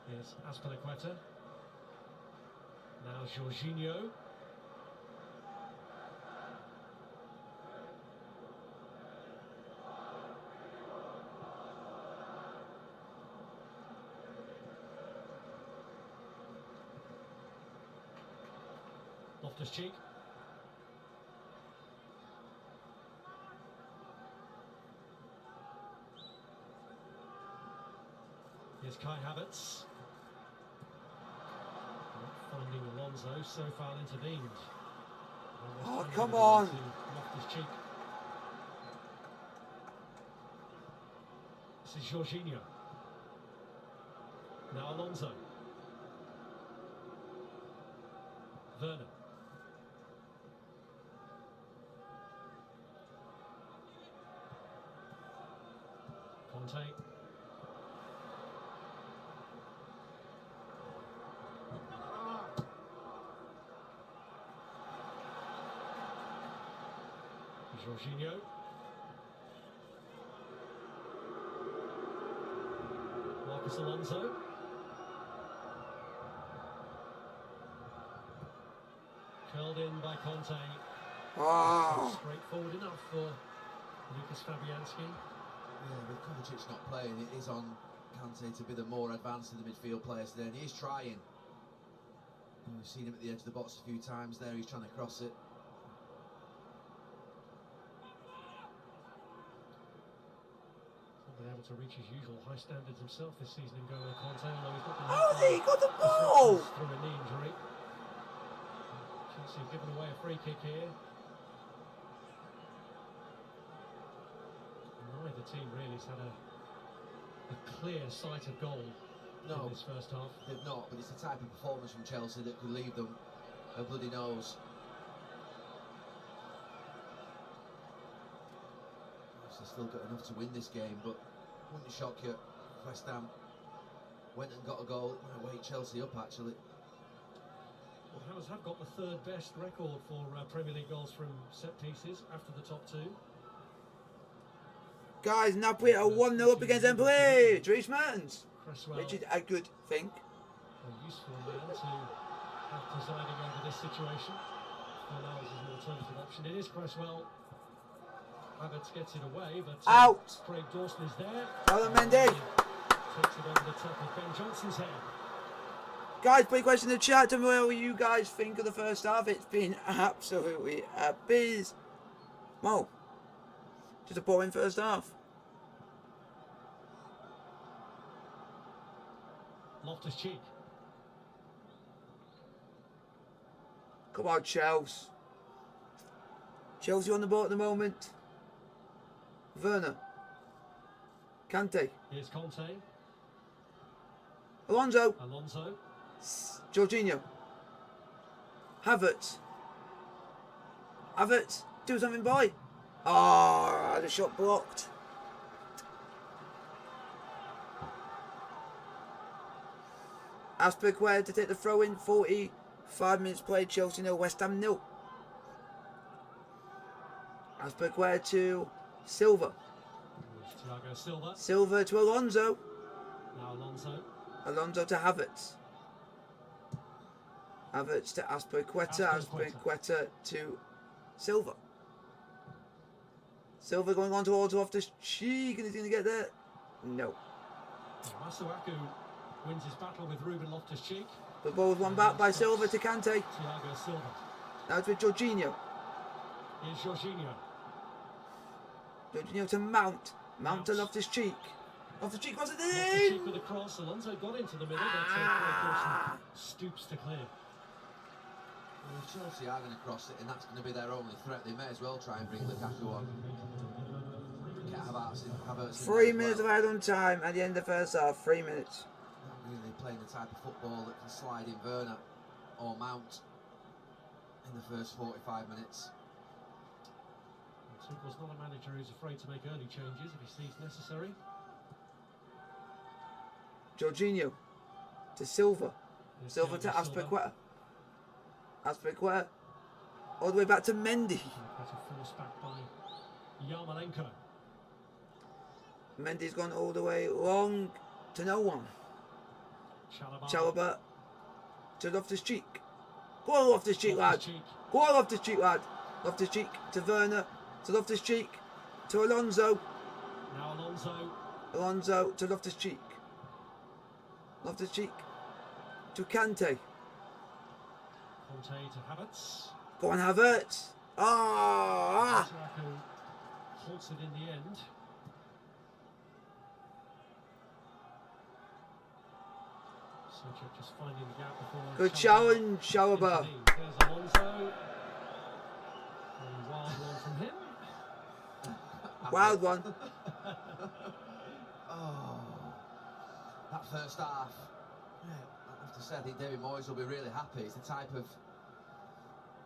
Here's Azpilicueta. Now Jorginho. Loftus-Cheek. Here's Kai Havertz. Finding Alonso, so far intervened. Oh, come on! Loftus-Cheek. This is Jorginho. Now Alonso. Werner. Conte. Jorginho. Marcus Alonso. Curled in by Conte. Oh. Straightforward enough for Lucas Fabianski. Yeah, with Kovacic not playing, it is on Kante to be the more advanced of the midfield players today, and he is trying. And we've seen him at the edge of the box a few times there, he's trying to cross it. Not been able to reach his usual high standards himself this season in N'Golo Conte, although he's not been Oh, there he got the ball! through a knee injury. Chelsea have given away a free kick here. Neither team really has had a clear sight of goal in this first half. They've not, but it's the type of performance from Chelsea that could leave them a bloody nose. They've still got enough to win this game, but wouldn't it shock you? West Ham went and got a goal. Might wake Chelsea up actually. Well, Hammers have got the 3rd best record for Premier League goals from set pieces after the top 2. Guys, Napoli are 1-0 up against Empoli. Dries Mertens, Cresswell, which is a good thing. a useful man to have presiding over this situation. Fornals is an alternative option. It is Cresswell. Havertz gets it away, but Out. Craig Dawson is there. Mendy. Takes it over the top of Ben Johnson's head. Guys, put a question in the chat. Tell me what you guys think of the first half. It's been absolutely abysmal. Just a boring first half. Loftus-Cheek. Come on, Chelsea. Chelsea on the ball at the moment. Werner. Kante. Here's Conte. Alonso. Alonso. Jorginho. Havertz. Havertz. Do something, boy. Ah, the shot blocked. Azpilicueta to take the throw in. 45 minutes played. Chelsea 0, West Ham 0. Azpilicueta to Silva. Thiago Silva. Silva to Alonso. Now Alonso. Alonso to Havertz. Havertz to Azpilicueta. Azpilicueta to Silva. Silva going on towards Loftus-Cheek, and he's going to get there. No. Masuaku wins his battle with Ruben Loftus-Cheek. The ball's won back by Silva to Kante. Thiago Silva. Now it's with Jorginho. Here's Jorginho. Jorginho to Mount. Mount to Loftus-Cheek. Loftus-Cheek wasn't in. Loftus-Cheek with a cross. Alonso got into the middle, but Craig Dawson stoops to clear. Well, if Chelsea are going to cross it, and that's going to be their only threat, they may as well try and bring Lukaku on. Get Havertz in 3 there minutes as of added on time at the end of the first half. 3 minutes. Not really playing the type of football that can slide in Werner or Mount in the first 45 minutes. Tuchel's not a manager who's afraid to make early changes if he sees necessary. Jorginho to Silva. Here's Silva to Thiago Silva. Aspilicueta. Aspilicueta. All the way back to Mendy. Better forced back by Yarmolenko. Mendy's gone all the way long to no one. Chalobah. Chalobah to Loftus-Cheek. Go on, Loftus-Cheek, lad. Loftus-Cheek. Go on, Loftus-Cheek, lad. Loftus-Cheek to Werner. To Loftus-Cheek. To Alonso. Now Alonso. Alonso to Loftus-Cheek. Loftus-Cheek to Kante. Conte to Havertz. Go on, Havertz. Ah! Masuaku halts it in the end. Suchek just finding the gap before. Good challenge, Chalobah. There's Alonso. A wild one from him. Wild one. Oh, that first half. Yeah, I have to say, I think David Moyes will be really happy. It's the type of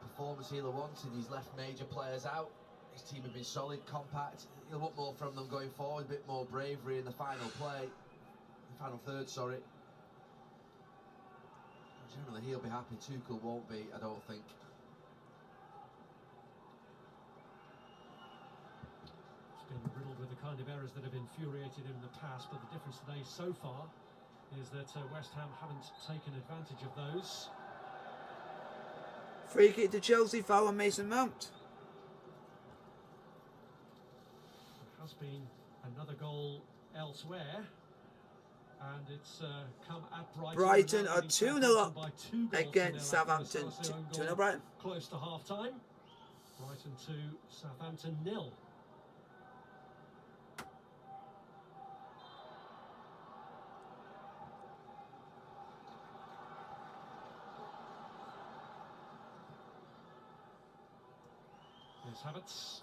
performance he'll have wanted. He's left major players out. His team have been solid, compact. He'll want more from them going forward, a bit more bravery in the final play. The final third, sorry. Generally, he'll be happy. Tuchel won't be, I don't think. It's been riddled with the kind of errors that have infuriated him in the past, but the difference today so far is that West Ham haven't taken advantage of those. Free kick to Chelsea, foul on Mason Mount. There has been another goal elsewhere, and it's come at Brighton. Brighton are 2-0 up by 2 goals against to nil after Southampton. the Saracen own 2-0 goal Brighton. Close to half time. Brighton 2, Southampton 0. Here's Havertz.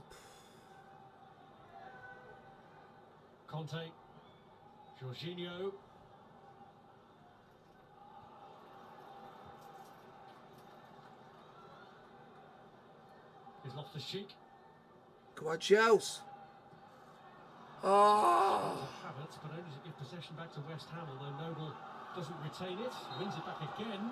Conte. Jorginho. Here's Loftus-Cheek. Come on, Chelsea. Oh. Havertz, but only to give possession back to West Ham, although Noble doesn't retain it. Wins it back again.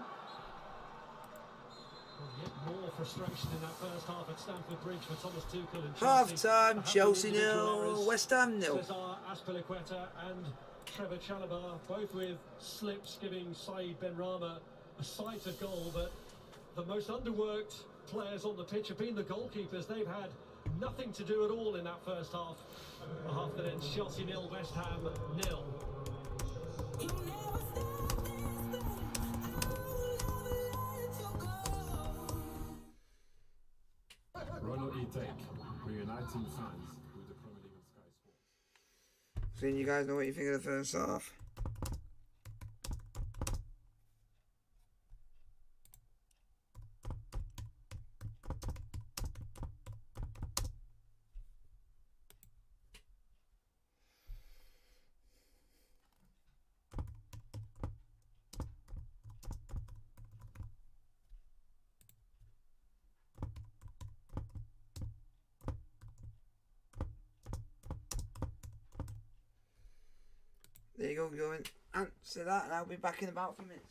Well, yet more frustration in that first half at Stamford Bridge for Thomas Tuchel and Chelsea. Half time, Perhaps Chelsea individual 0, errors. West Ham 0. Cesar Azpilicueta and Trevor Chalobah, both with slips, giving Saïd Benrahma a sight of goal. But the most underworked players on the pitch have been the goalkeepers. They've had nothing to do at all in that first half. A half that ends Chelsea 0, West Ham 0. Ronald E. Take, reuniting fans with the Premier League on Sky Sports. So you guys know what you think of the first half. There you go and answer that, and I'll be back in about 5 minutes.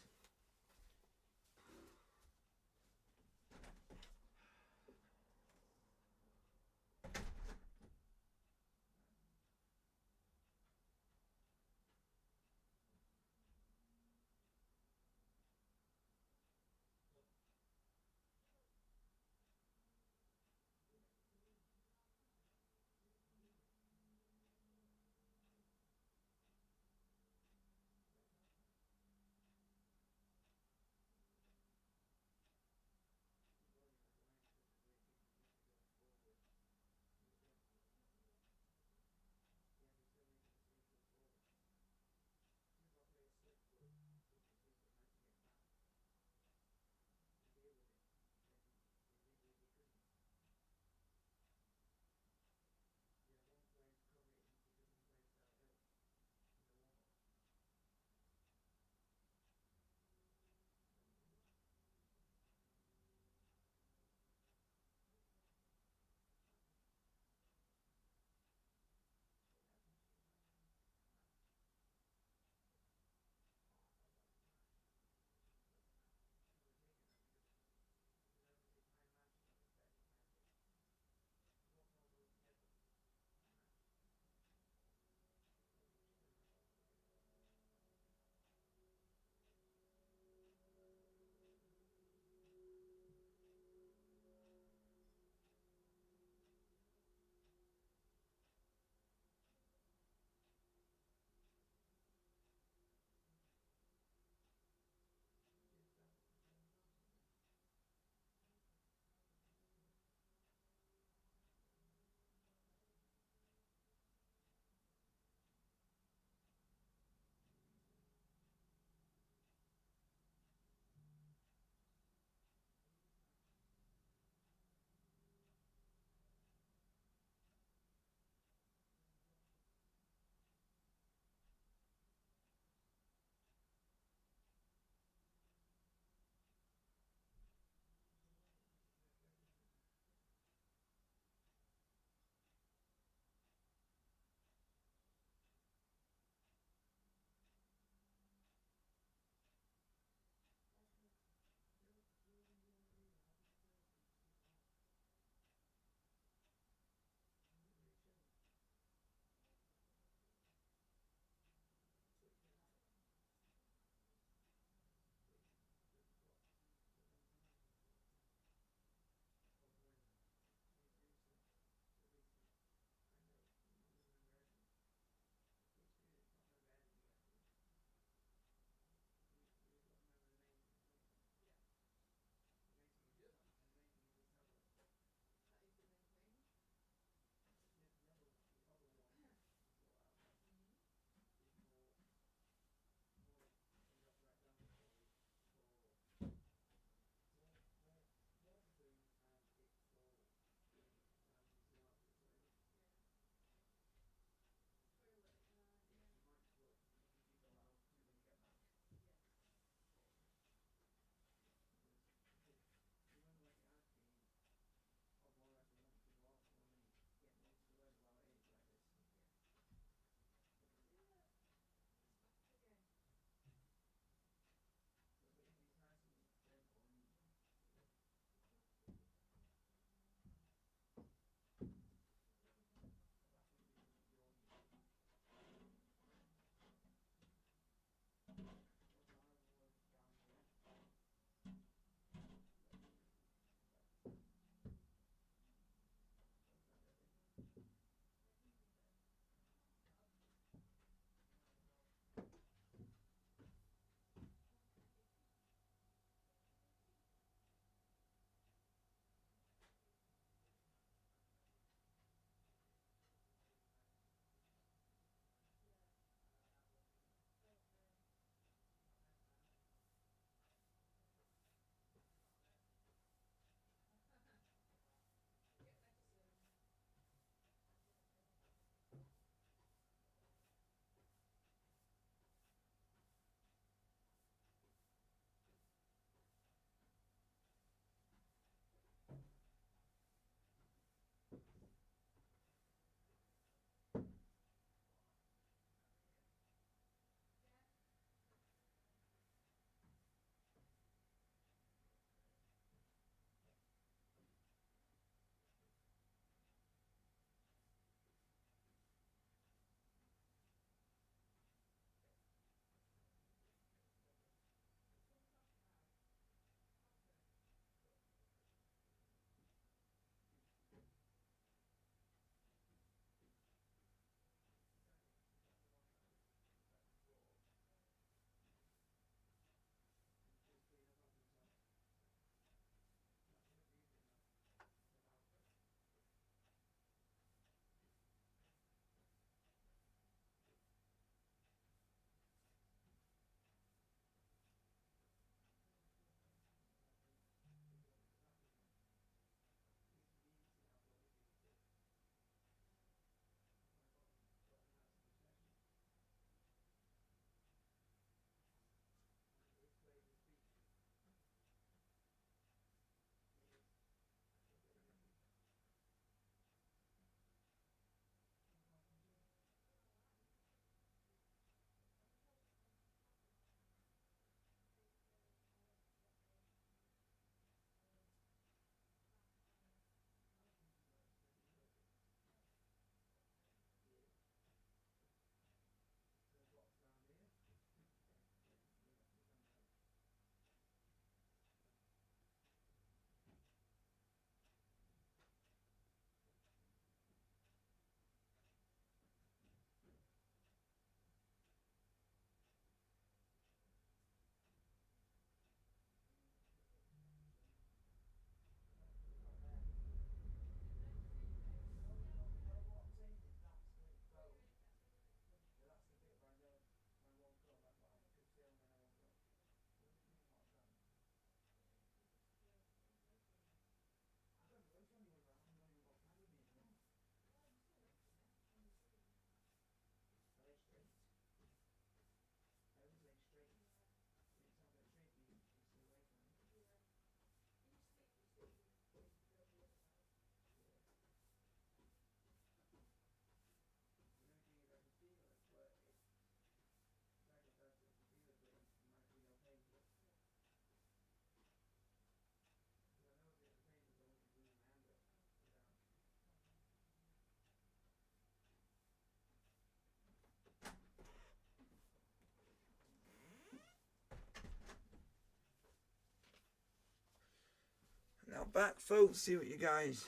got back, folks. See what you guys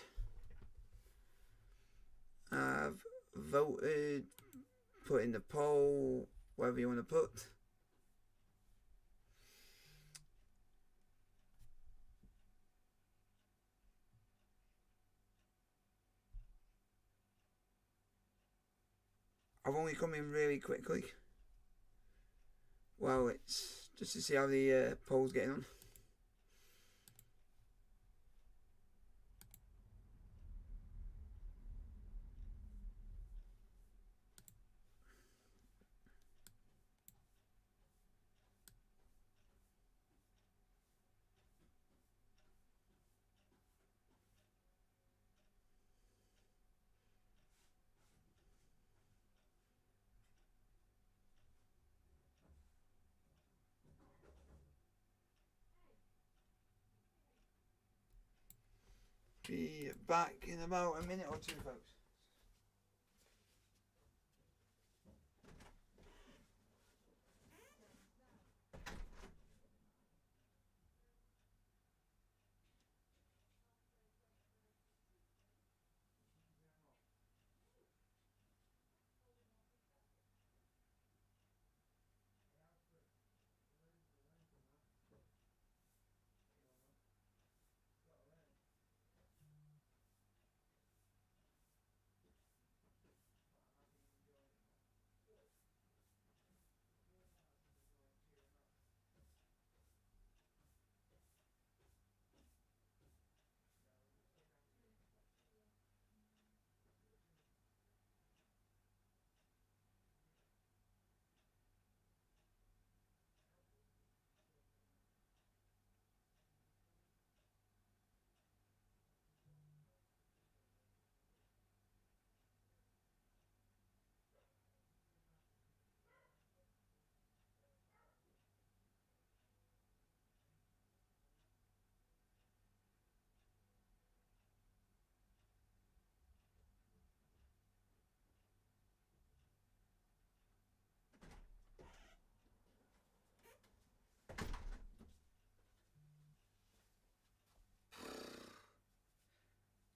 have voted. Put in the poll, whatever you want to put. I've only come in really quickly. Well, it's just to see how the poll's getting on. Be back in about a minute or two, folks.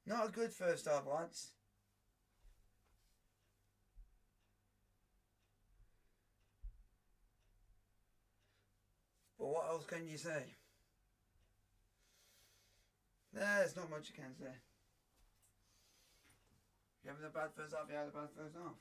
Not a good first half, lads. But what else can you say? There's not much you can say. If you're having a bad first half, you had a bad first half.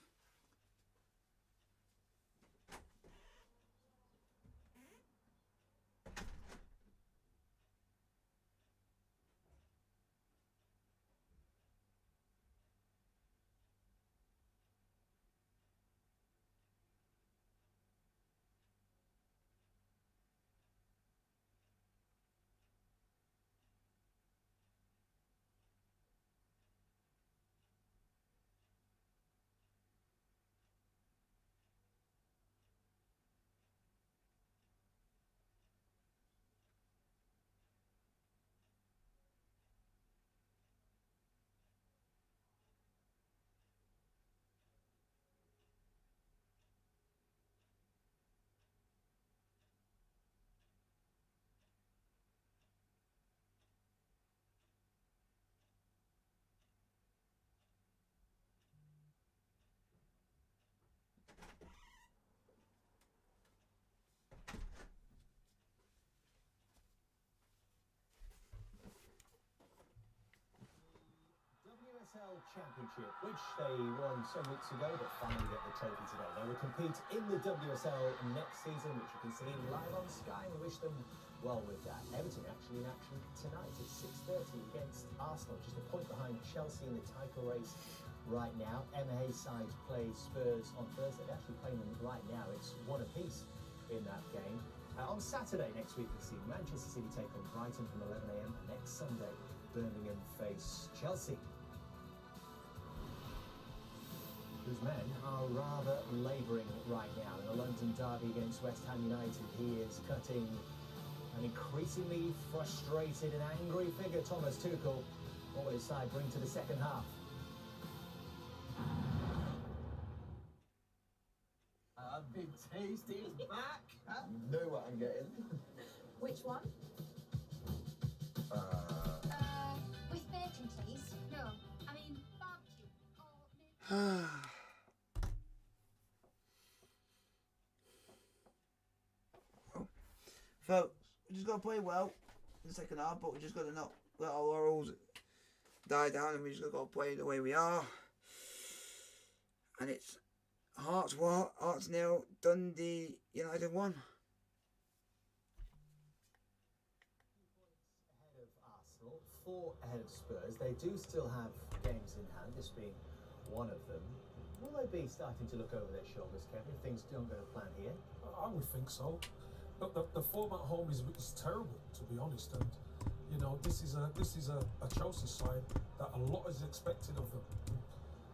WSL Championship, which they won some weeks ago, but finally get the trophy today. They will compete in the WSL next season, which you can see live on Sky, and we wish them well with that. Everton actually in action tonight at 6:30 against Arsenal, just a point behind Chelsea in the title race right now. Emma Hayes' side play Spurs on Thursday. They're actually playing them right now. It's one apiece in that game. On Saturday next week, we'll see Manchester City take on Brighton from 11 AM. Next Sunday, Birmingham face Chelsea, whose men are rather labouring right now. In a London derby against West Ham United, he is cutting an increasingly frustrated and angry figure, Thomas Tuchel. What will his side bring to the second half? A big taste is back. You know what I'm getting. Which one? So we just got to play well in the second half, but we just got to not let our laurels die down, and we just got to play the way we are. And it's Hearts 0, Dundee United 1. Ahead of Arsenal, 4 ahead of Spurs. They do still have games in hand, this being one of them. Will they be starting to look over their shoulders, Kevin, if things don't go to plan here? I would think so. But the form at home is terrible, to be honest. And you know, this is a Chelsea side that a lot is expected of them.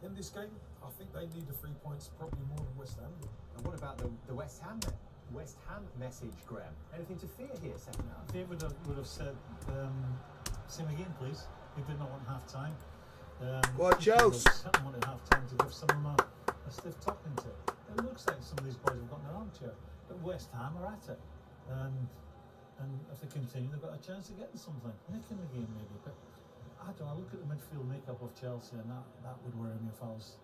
In this game, I think they need the 3 points probably more than West Ham. And what about the West Ham message, Graham? Anything to fear here, second half? They would have said, same again, please. They did not want half time. Go on, Chelsea. Certainly wanted half time to give some of them a stiff talking to. It looks like some of these boys have got in their armchair, but West Ham are at it. And if they continue, they've got a chance of getting something, nicking the game maybe. But I don't know, I look at the midfield makeup of Chelsea, and that would worry me if I was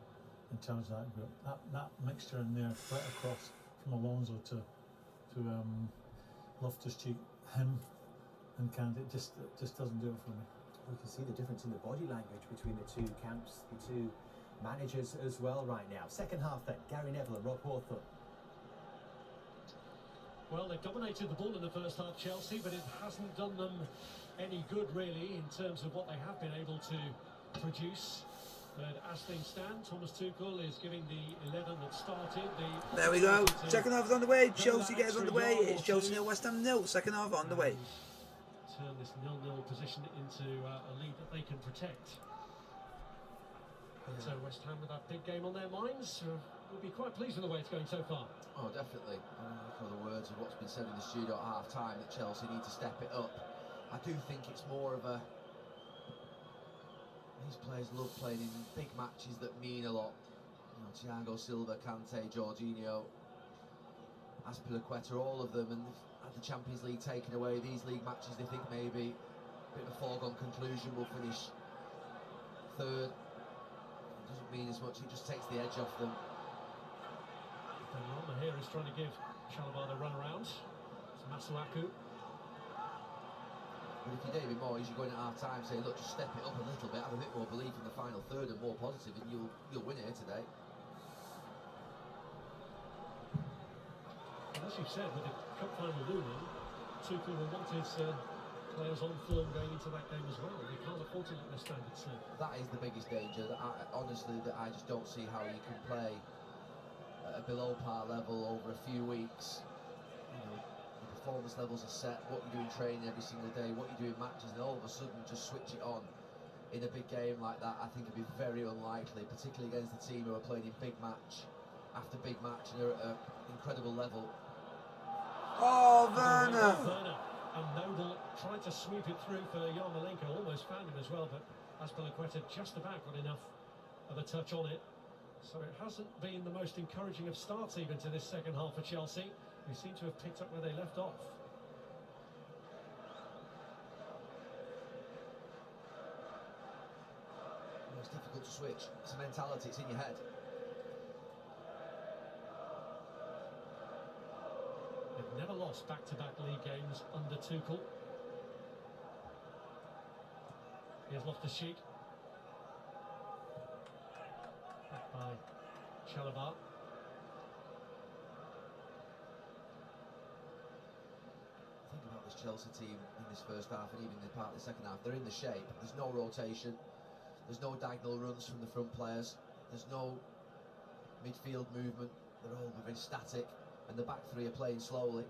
in charge of that group. That mixture in there, right across from Alonso to Loftus-Cheek, him and Kante, it just doesn't do it for me. We can see the difference in the body language between the two camps, the two managers as well right now. Second half then, Gary Neville and Rob Hawthorne. Well, they've dominated the ball in the first half, Chelsea, but it hasn't done them any good, really, in terms of what they have been able to produce. But as things stand, Thomas Tuchel is giving the 11 that started. There we go. Second half is on the way. Chelsea gets on the way. It's Chelsea 0, West Ham 0. Second half on the way. Turn this 0-0 position into a lead that they can protect. So West Ham, with that big game on their minds, will be quite pleased with the way it's going so far. Oh, definitely. Echo the words of what's been said in the studio at half-time, that Chelsea need to step it up. I do think it's more of a... These players love playing in big matches that mean a lot. You know, Thiago Silva, Kante, Jorginho, Azpilicueta, all of them, and had the Champions League taken away, these league matches, they think maybe a bit of a foregone conclusion, will finish third. It doesn't mean as much, it just takes the edge off them. Roma here is trying to give Chalobah the run around. It's Masuaku. But if you're David Moyes, you're going at half-time saying, look, just step it up a little bit, have a bit more belief in the final third and more positive, and you'll win here today. And as you've said, with the cup final looming, Tuchel will want his players on form going into that game as well. They can't afford to let their standards slip. That is the biggest danger. Honestly, I just don't see how you can play at a below par level over a few weeks. You know, the performance levels are set, what you do in training every single day, what you do in matches, and all of a sudden just switch it on in a big game like that. I think it'd be very unlikely, particularly against the team who are playing in big match after big match and are at an incredible level. Oh, Werner! And Noble tried to sweep it through for Yarmolenko, almost found him as well, but Azpilicueta just about got enough of a touch on it. So it hasn't been the most encouraging of starts even to this second half for Chelsea, who seem to have picked up where they left off. It's difficult to switch. It's a mentality, it's in your head. They've never lost back-to-back league games under Tuchel. Here's Loftus-Cheek. Back by Chalobah. Think about this Chelsea team in this first half and even the part of the second half. They're in the shape. There's no rotation. There's no diagonal runs from the front players. There's no midfield movement. They're all moving static, and the back three are playing slowly.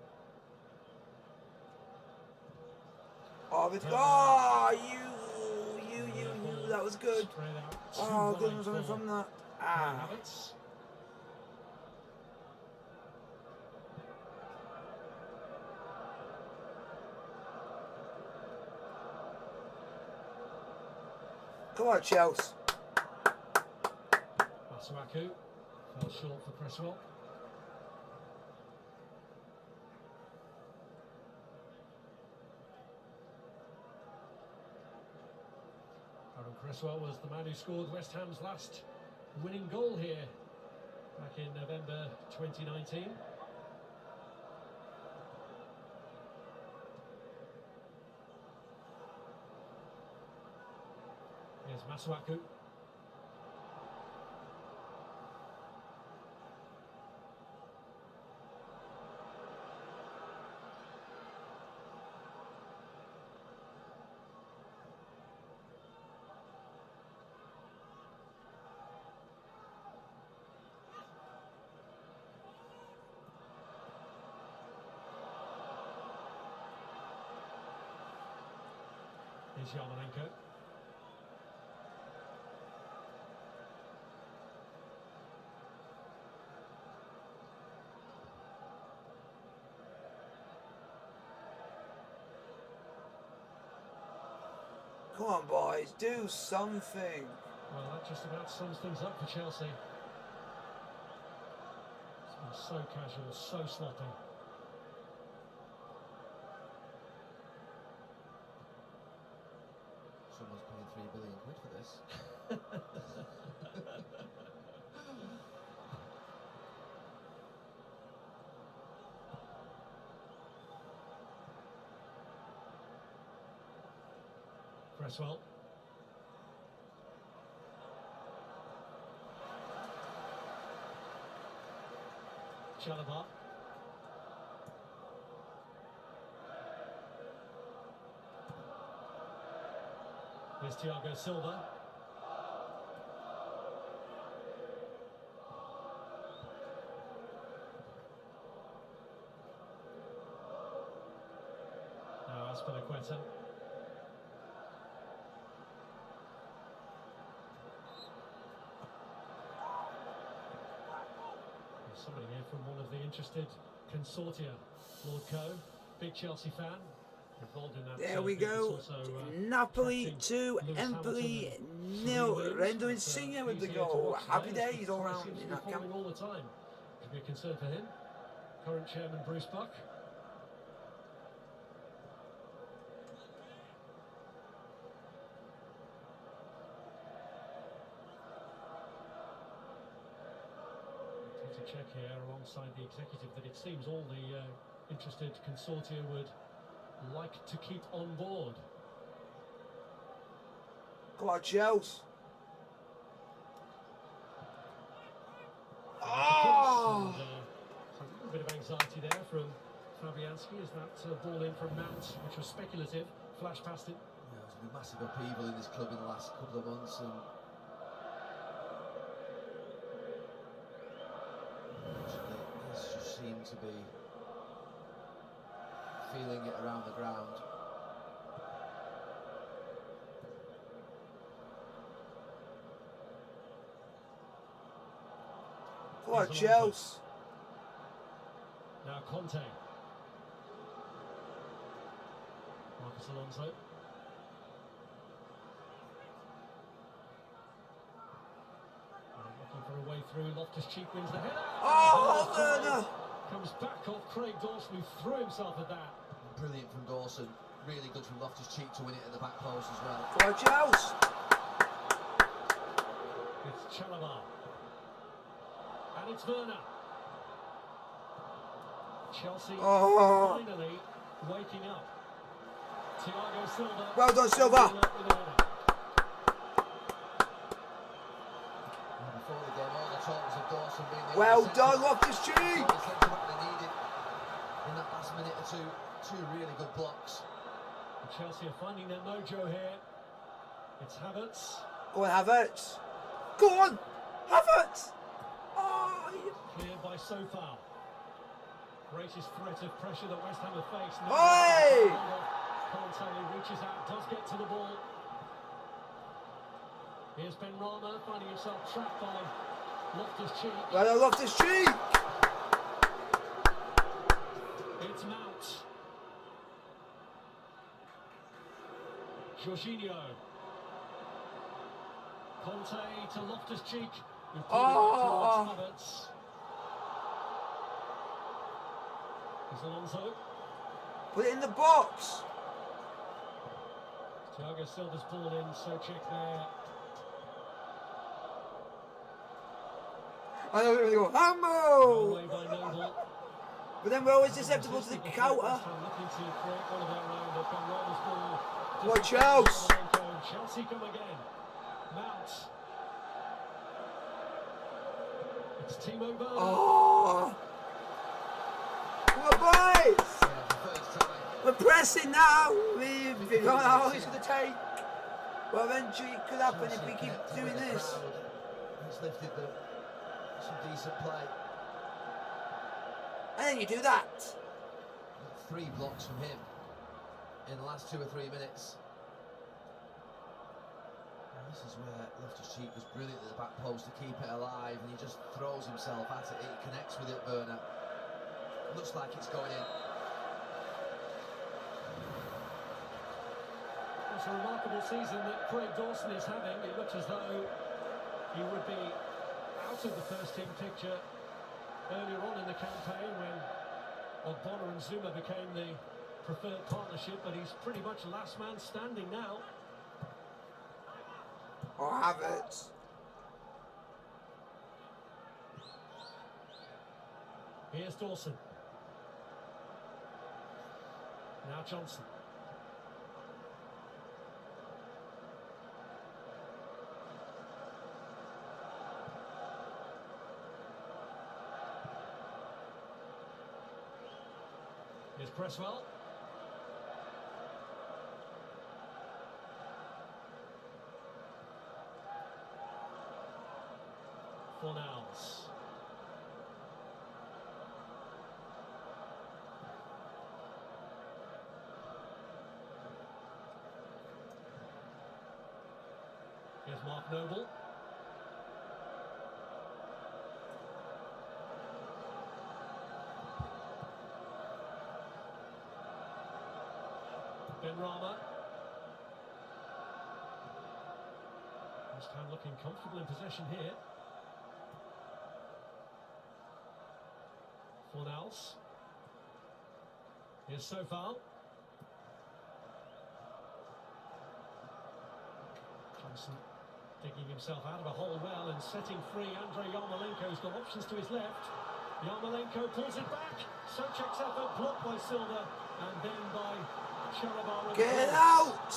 Oh, you, that was good. Oh, good, something from that. Ah. Come on, Chelsea. Masuaku fell short for Cresswell. Aaron Cresswell was the man who scored West Ham's last winning goal here back in November 2019. Here's Masuaku. Here's Yarmolenko. Come on, boys, do something. Well, that just about sums things up for Chelsea. It's been so casual, so sloppy. Someone's paying £3 billion for this. Cresswell. Chalobah. Here's Thiago Silva. Now Azpilicueta. Somebody here from one of the interested consortia, Lord Coe, big Chelsea fan, involved in that. There we go. Napoli 2, Empoli 0. Rendo Insigne with the goal. Happy days all round in that camp. All the time. Could be a concern for him. Current chairman Bruce Buck. To check here alongside the executive that it seems all the interested consortia would like to keep on board. Come on, Chelsea. Oh! And, a little bit of anxiety there from Fabianski as that ball in from Mount, which was speculative, flashed past him. Yeah, there's been massive upheaval in this club in the last couple of months, and seem to be feeling it around the ground. Come on, Chelsea. Now Conte. Marcus Alonso. Looking for a way through. Loftus-Cheek wins the header. Oh, Werner! Comes back off Craig Dawson, who threw himself at that. Brilliant from Dawson. Really good from Loftus-Cheek to win it at the back post as well. Come on, Chelsea. It's Chalobah. And it's Werner. Chelsea finally waking up. Thiago Silva. Well done, Silva. Before the game, all the talk was of Dawson being the Well done, Loftus-Cheek. in that last minute or two really good blocks. And Chelsea are finding their mojo here. It's Havertz. Go on, Havertz. Go on, Havertz. Oh, Cleared by Sofal. Greatest threat of pressure that West Ham have faced. Hey! Conte reaches out, does get to the ball. Here's Benrahma finding himself trapped by Loftus-Cheek. well done, Loftus-Cheek. It's Mount. Jorginho. Conte to Loftus-Cheek. who put it towards Havertz. Here's Alonso. Put it in the box. Thiago Silva's ball in, so check there. I know we go, Thrown Hammo! away by Noble. But then we're always susceptible to the Looking counter. to create one of their own, but Ben Rama's ball. Watch out! Chelsea come again. Mount. It's Timo Werner. Oh! Come on, boys! First time. We're pressing now. We don't know how long it's going to take. But eventually it could happen if we keep doing this. It's lifted them. Some decent play. And then you do that. 3 blocks from him in the last 2 or 3 minutes. And this is where Loftus-Cheek was brilliant at the back post to keep it alive, and he just throws himself at it. He connects with it, Werner. Looks like it's going in. It's a remarkable season that Craig Dawson is having. It looks as though he would be out of the first team picture earlier on in the campaign when Ogbonna and Zuma became the preferred partnership, but he's pretty much last man standing now. Or have it. Here's Dawson. Now Johnson. Here's Cresswell. Fornals. Here's Mark Noble. Ben Rama. West Ham looking comfortable in possession here. Fornals. Here's Sofal. Johnson digging himself out of a hole well and setting free Andrei Yarmolenko's got options to his left. Yarmolenko pulls it back. Souček's effort blocked by Silva and then by Chalabar. Get out!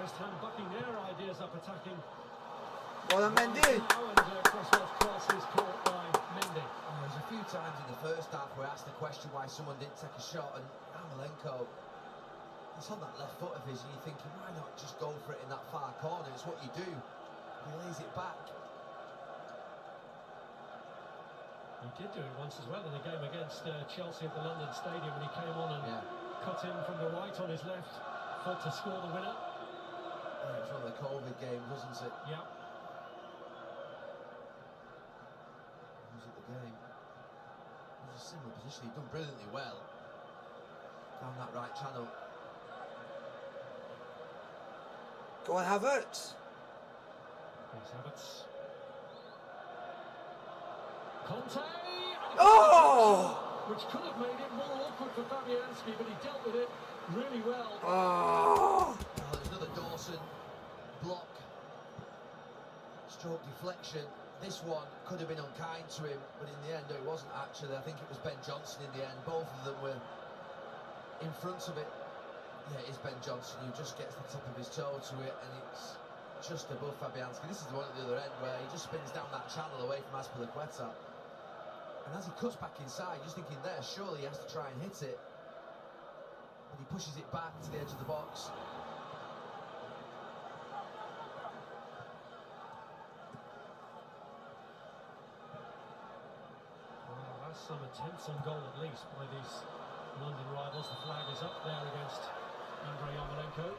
West Ham bucking their ideas up attacking. What a Mendy. Now, and Cresswell's cross is caught by Mendy. There's a few times in the first half where I asked the question why someone didn't take a shot, and Yarmolenko, it's on that left foot of his, and you're thinking, why not just go for it in that far corner? It's what you do. He lays it back. He did do it once as well in a game against Chelsea at the London Stadium when he came on and cut in from the right on his left foot to score the winner. Yeah, it's one of the COVID games, wasn't it? Yeah. Was it the game? It was a similar position. He'd done brilliantly well down that right channel. Go on, Havertz. Here's Havertz. Conte! Oh! Which could have made it more awkward for Fabianski, but he dealt with it really well. Oh! There's another Dawson block. Stroke deflection. This one could have been unkind to him, but in the end, no, it wasn't actually. I think it was Ben Johnson in the end. Both of them were in front of it. Yeah, it is Ben Johnson who just gets the tip of his toe to it, and it's just above Fabianski. This is the one at the other end where he just spins down that channel away from Azpilicueta. And as he cuts back inside, you're just thinking there, surely he has to try and hit it. But he pushes it back to the edge of the box. Well, that's some attempts on goal at least by these London rivals. The flag is up there against Andrei Yarmolenko.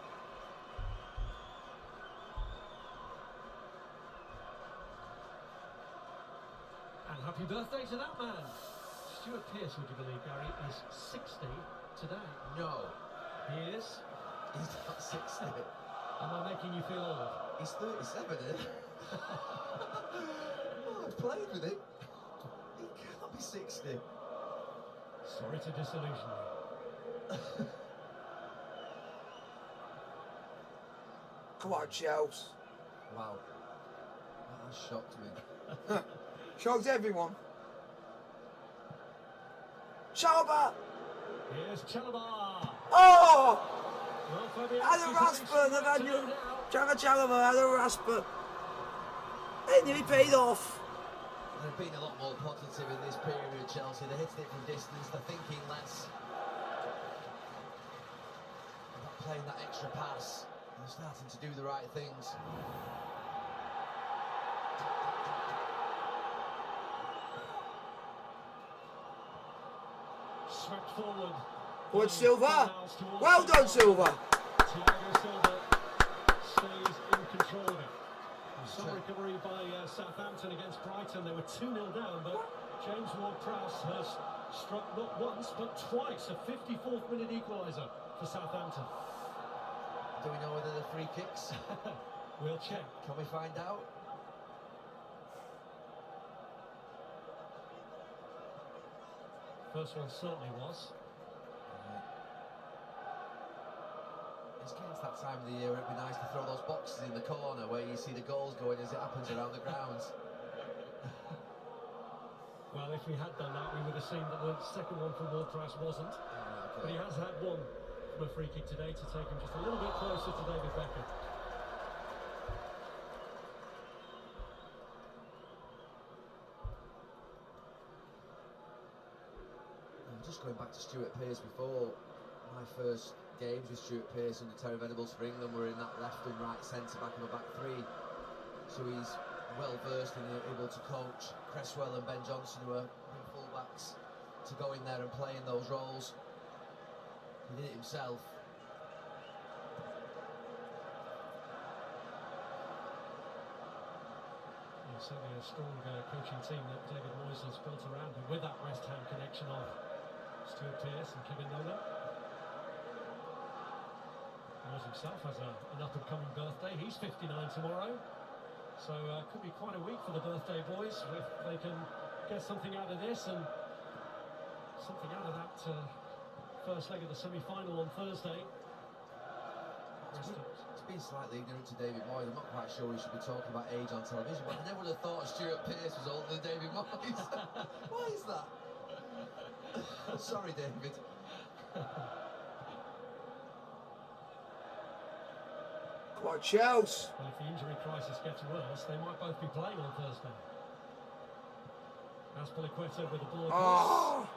And happy birthday to that man. Stuart Pearce, would you believe, Gary, is 60 today. No, He is. he's not 60. Am I making you feel old? He's 37, isn't he? Oh, I've played with him. He cannot be 60. Sorry to disillusion you. Come on, Chelsea. Wow. That shocked me. Shocked everyone. Chalobah! Here's Chalobah. Oh! Well, Fabianski's Adam Rasper, Nathaniel Chalobah, Adam Rasper. It nearly paid off. They've been a lot more positive in this period, Chelsea. They're hitting it from distance, they're thinking less. They're not playing that extra pass. They're starting to do the right things. Swept forward. Good, Silva. Well done, Silva. Thiago Silva stays in control of it. Some recovery by Southampton against Brighton. They were 2-0 down, but James Ward-Prowse has struck not once but twice a 54th minute equaliser for Southampton. Do we know whether they're free kicks? We'll check. Can we find out? First one certainly was. It's getting to that time of the year where it'd be nice to throw those boxes in the corner where you see the goals going as it happens around the grounds. Well, if we had done that, we would have seen that the second one from Ward-Prowse wasn't. Okay. But he has had one from a free kick today to take him just a little bit closer to David Beckham. Just going back to Stuart Pearce before, my first games with Stuart Pearce under Terry Venables for England were in that left and right centre back of a back three. So he's well versed and able to coach Cresswell and Ben Johnson, who are full-backs, to go in there and play in those roles. He did it himself. Certainly a strong coaching team that David Moyes has built around him, with that West Ham connection of Stuart Pearce and Kevin Nolan. Moyes himself has an up-and-coming birthday. He's 59 tomorrow, so could be quite a week for the birthday boys if they can get something out of this and something out of that first leg of the semi-final on Thursday. It's been slightly ignorant to David Moyes. I'm not quite sure we should be talking about age on television, but I never would have thought Stuart Pearce was older than David Moyes. Why is that? Sorry, David. Come on, Chelsea. Well, if the injury crisis gets worse, they might both be playing on Thursday. Azpilicueta with the ball across. Oh.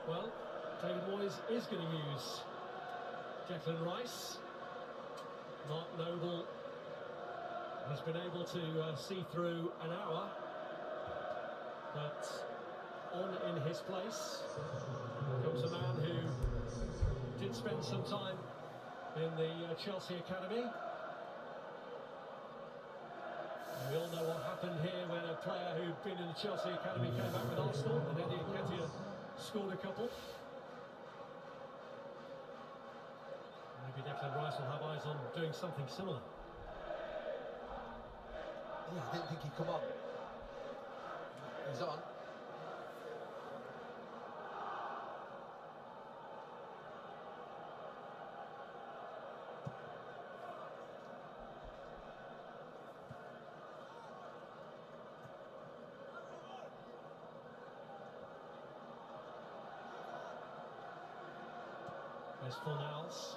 Well, David Moyes is going to use Declan Rice. Mark Noble has been able to see through an hour, but on in his place comes a man who did spend some time in the Chelsea Academy. And we all know what happened here when a player who'd been in the Chelsea Academy came back with Arsenal, and Eddie Nketiah scored a couple. Maybe Declan Rice will have eyes on doing something similar. Yeah, I didn't think he'd come on. He's on. There's Fornals.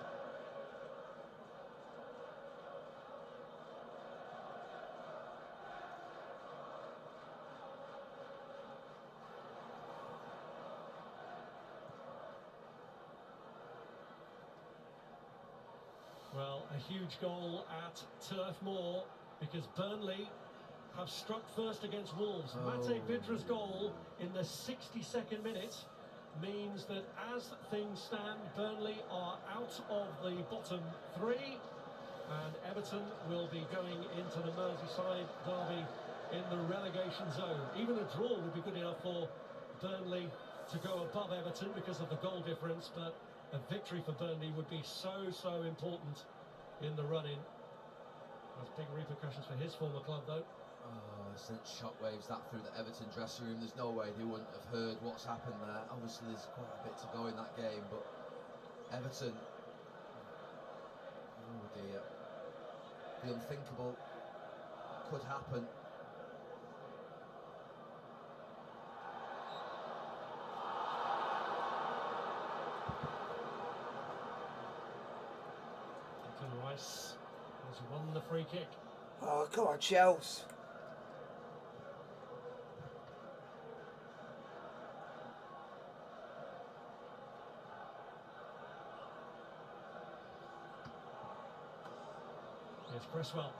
Well, a huge goal at Turf Moor because Burnley have struck first against Wolves. Mate Vidra's goal in the 62nd minute means that as things stand, Burnley are out of the bottom three and Everton will be going into the Merseyside derby in the relegation zone. Even a draw would be good enough for Burnley to go above Everton because of the goal difference, but a victory for Burnley would be so important in the run-in. Has big repercussions for his former club though. Oh, it sent shockwaves that through the Everton dressing room. There's no way they wouldn't have heard what's happened there. Obviously there's quite a bit to go in that game, but Everton The unthinkable could happen. Declan Rice has won the free kick. Oh, come on, Chelsea. Here's Cresswell.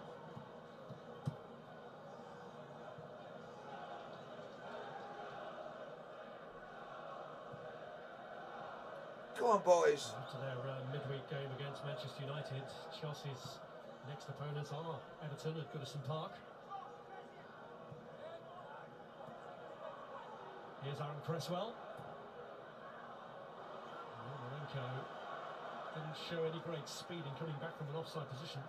Come on, boys. After their midweek game against Manchester United, Chelsea's next opponents are Everton at Goodison Park. Here's Aaron Cresswell. Malenko didn't show any great speed in coming back from an offside position.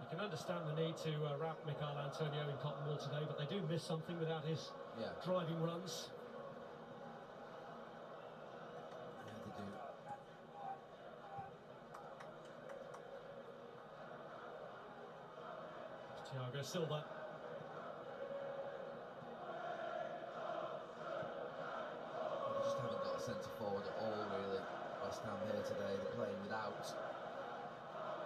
You can understand the need to wrap Mikel Antonio in cotton wool today, but they do miss something without his driving runs. Yeah, they do. Thiago Silva. They just haven't got a centre forward at all, really. West Ham here today, they're playing without.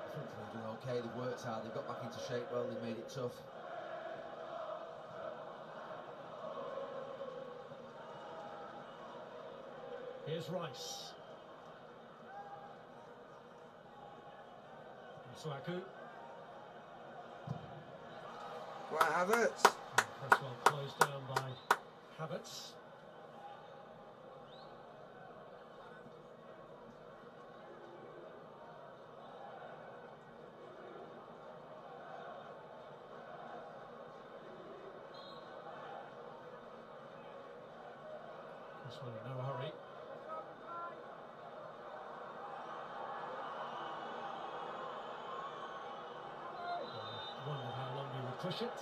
I think they're doing okay, they've worked hard, they've got back into shape well, they've made it tough. Here's Rice. Suaku. Right, Havertz. Cresswell closed down by Havertz. Cresswell in no hurry. Wondered how long he would push it. Is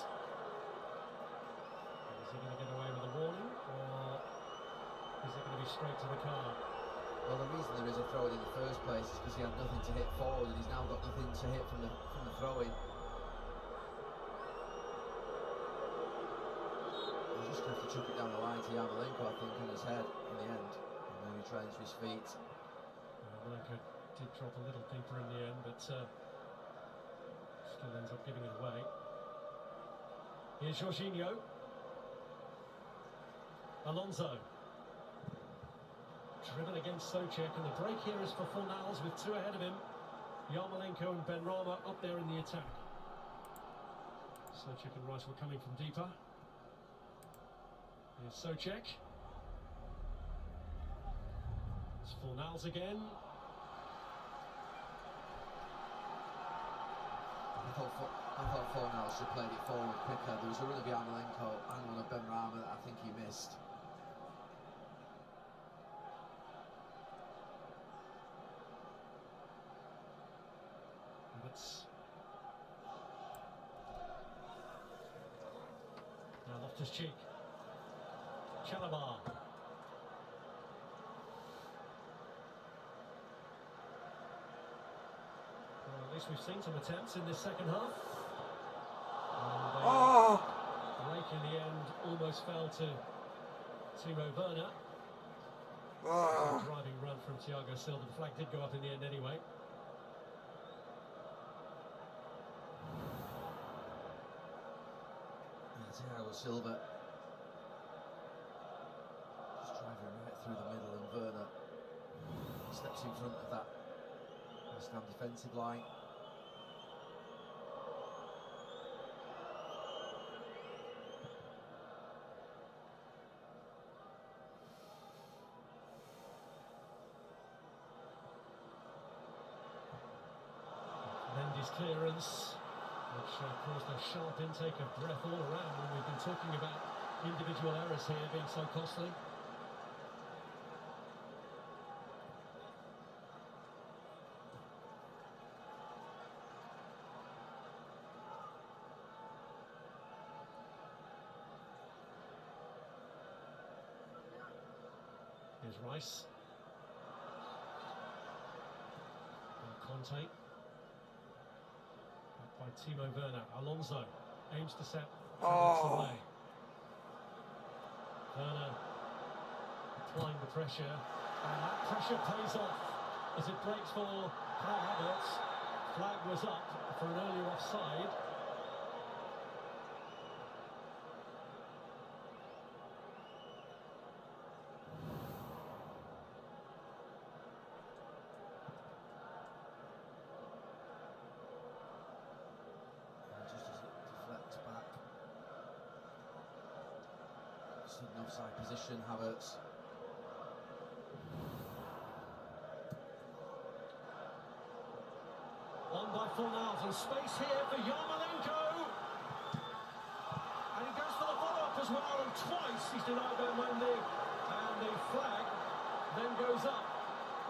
he going to get away with a warning, or is it going to be straight to the car? Well, the reason there is a throw-in in the first place is because he had nothing to hit forward, and he's now got nothing to hit from the throw-in. He's just going to have to chuck it down the line to Yarmolenko, I think, on his head in the end. And then he trains to his feet. Yarmolenko did drop a little deeper in the end, but still ends up giving it away. Here's Jorginho. Alonso. Driven against Souček, and the break here is for Fornals with two ahead of him. Yarmolenko and Benrahma up there in the attack. Souček and Rice were coming from deeper. Here's Souček. It's Fornals again. I thought Fornals should have played it forward quicker. There was a run of Yarmolenko and one of Benrahma that I think he missed. Now Loftus-Cheek. Chalabar. Well, at least we've seen some attempts in this second half. And break in the end almost fell to Timo Werner. Driving run from Thiago Silva. The flag did go up in the end anyway. Thiago Silva just driving right through the middle, and Werner steps in front of that West Ham defensive line. Mendy's clearance, which caused a sharp intake of breath all around when we've been talking about individual errors here being so costly. Here's Rice. And Conte. Back by Timo Werner. Alonso aims to set Havertz away. Werner applying the pressure, and that pressure pays off as it breaks for Kai Havertz. Flag was up for an earlier offside. Just as it deflects back. Just an offside position, Havertz. On by Fornals, and space here for Yarmolenko. And he goes for the follow-up as well, and twice he's denied that Mendy. And the flag then goes up.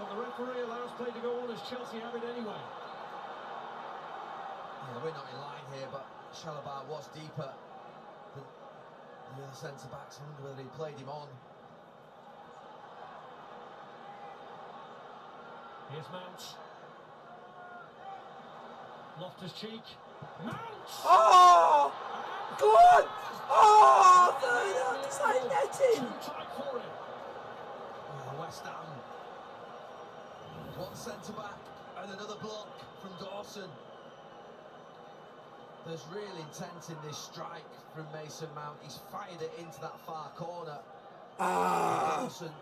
But the referee allows play to go on as Chelsea have it anyway. Yeah, we're not in line here, but Chalobah was deeper than the other centre-backs. I wonder whether he played him on. Here's Mount. Loftus-Cheek. Mount! Oh! Go on! Oh! Werner! It's like netting! Too tight for him. Oh, West Ham. One centre-back and another block from Dawson. There's real intent in this strike from Mason Mount. He's fired it into that far corner. Dawson,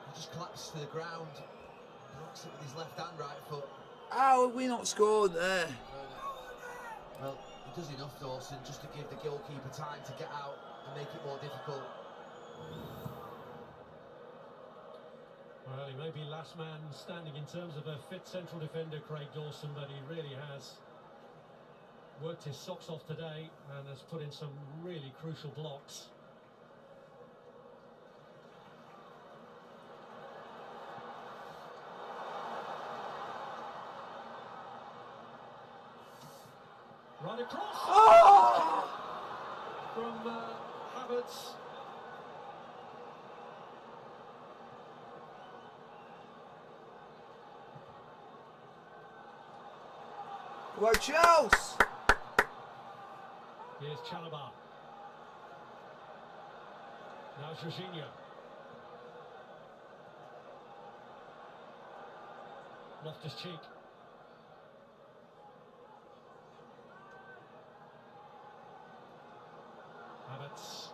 he just collapses to the ground. Blocks it with his left and right foot. How have we not scored there? Well, he does enough, Dawson, just to give the goalkeeper time to get out and make it more difficult. Well, he may be last man standing in terms of a fit central defender, Craig Dawson, but he really has worked his socks off today and has put in some really crucial blocks. Right across! Oh! From Havertz. Well, Chelsea! Here's Chalobah. Now Jorginho. Loftus-Cheek. Havertz.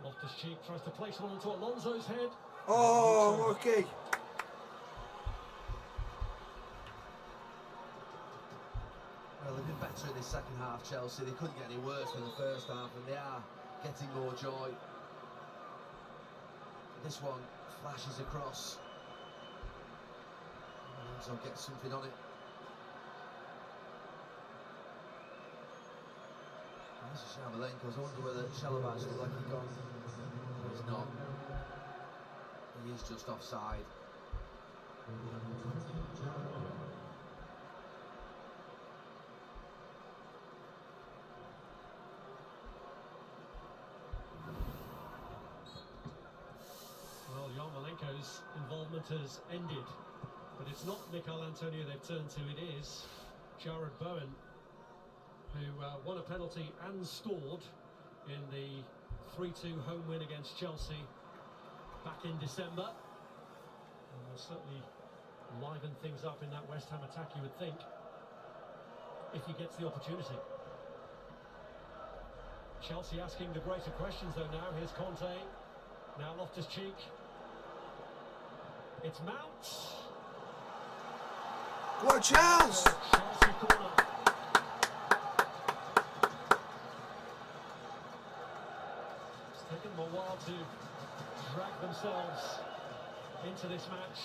Loftus-Cheek tries to place one onto Alonso's head. Oh, okay. Well, they've been better in this second half, Chelsea. They couldn't get any worse than the first half, and they are getting more joy. This one flashes across. Alonso gets something on it. This is Yarmolenko. I wonder whether Chalobah's looked like he's gone. He's not. He is just offside. Well, Yarmolenko's involvement has ended, but it's not Mikel Antonio they've turned to, it is Jared Bowen, who won a penalty and scored in the 3-2 home win against Chelsea back in December. And will certainly liven things up in that West Ham attack, you would think, if he gets the opportunity. Chelsea asking the greater questions though now. Here's Conte, now Loftus-Cheek. It's Mount. What Chelsea? Chelsea corner. It's taken them a while to drag themselves into this match.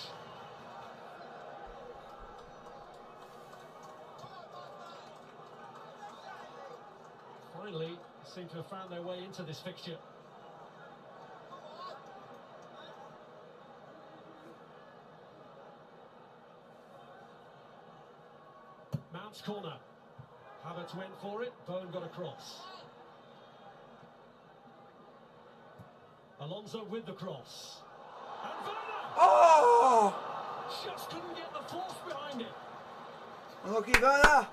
Finally, seem to have found their way into this fixture. Bounce corner. Havertz went for it. Bowen got across. Alonso with the cross. And Werner! Oh! Just couldn't get the force behind it. Unlucky Werner.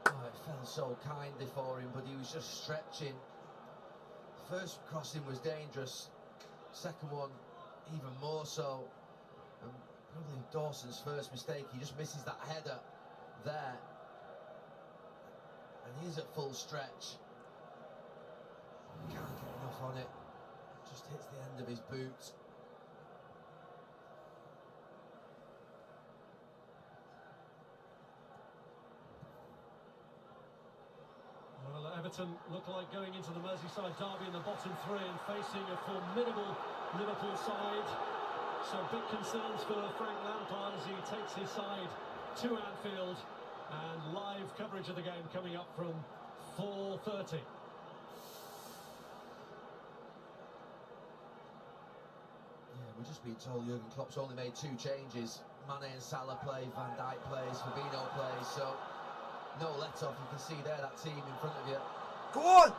Oh, it felt so kindly for him, but he was just stretching. First crossing was dangerous. Second one, even more so. And probably Dawson's first mistake. He just misses that header there. And he is at full stretch. Can't get enough on it. Just hits the end of his boot. Well, Everton look like going into the Merseyside derby in the bottom three and facing a formidable Liverpool side. So big concerns for Frank Lampard as he takes his side to Anfield, and live coverage of the game coming up from 4:30. We've just been told Jurgen Klopp's only made 2 changes. Mane and Salah play, Van Dijk plays, Fabinho plays, so no let-off. You can see there that team in front of you. Go on!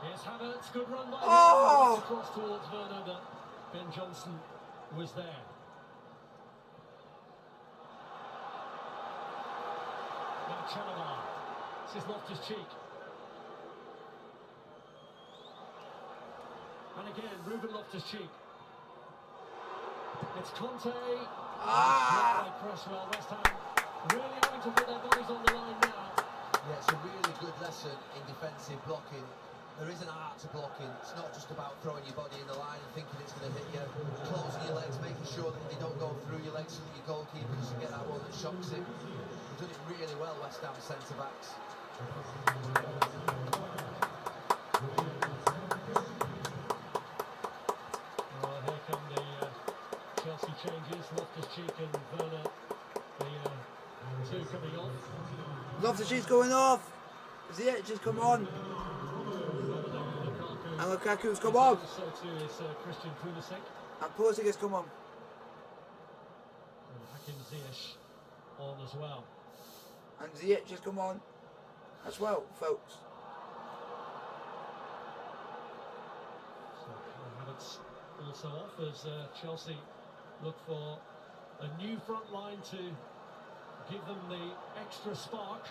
Here's Havertz, good run by Oh! him. Across towards Werner, but Ben Johnson was there. Now Chalobah. This is Loftus-Cheek. And again, Ruben Loftus-Cheek. It's Conte. Ah! By Cresswell. West Ham really having to put their bodies on the line now. Yeah, it's a really good lesson in defensive blocking. There is an art to blocking. It's not just about throwing your body in the line and thinking it's going to hit you. Closing your legs, making sure that they don't go through your legs so that your goalkeeper doesn't get that one that shocks him. They've done it really well, West Ham centre-backs. Well, here come the Chelsea changes. Loftus-Cheek and Werner, the 2 coming off. Loftus-Cheek's going off. Ziyech has come on. And Lukaku's come on. So too is Christian Pulisic. And Pulisic has come on. And Hakim Ziyech on as well. And Ziyech has come on as well, folks. So Havertz also off as Chelsea look for a new front line to give them the extra spark.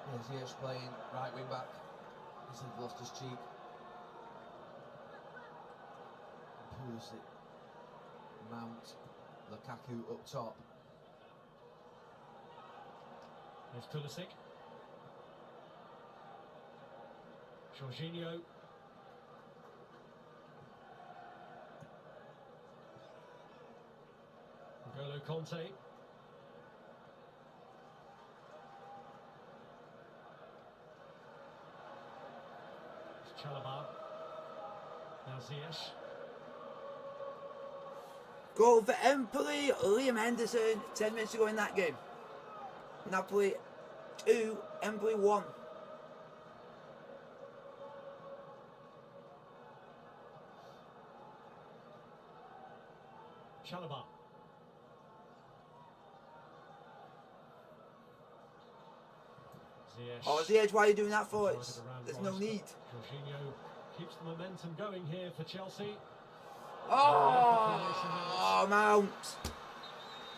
Yeah, Ziyech playing right wing back. He's in Loftus-Cheek. Pulisic, Mount, Lukaku up top. There's Pulisic. Jorginho. N'Golo Conte. It's Chalobah. Now Ziyech. Goal for Empoli, Liam Henderson, 10 minutes to go in that game. Napoli 2, Empoli 1. Chalobah. Ziyech. Oh, Ziyech, why are you doing that for? Drive it around There's no Rice, need. but Jorginho keeps the momentum going here for Chelsea. Oh, Mount.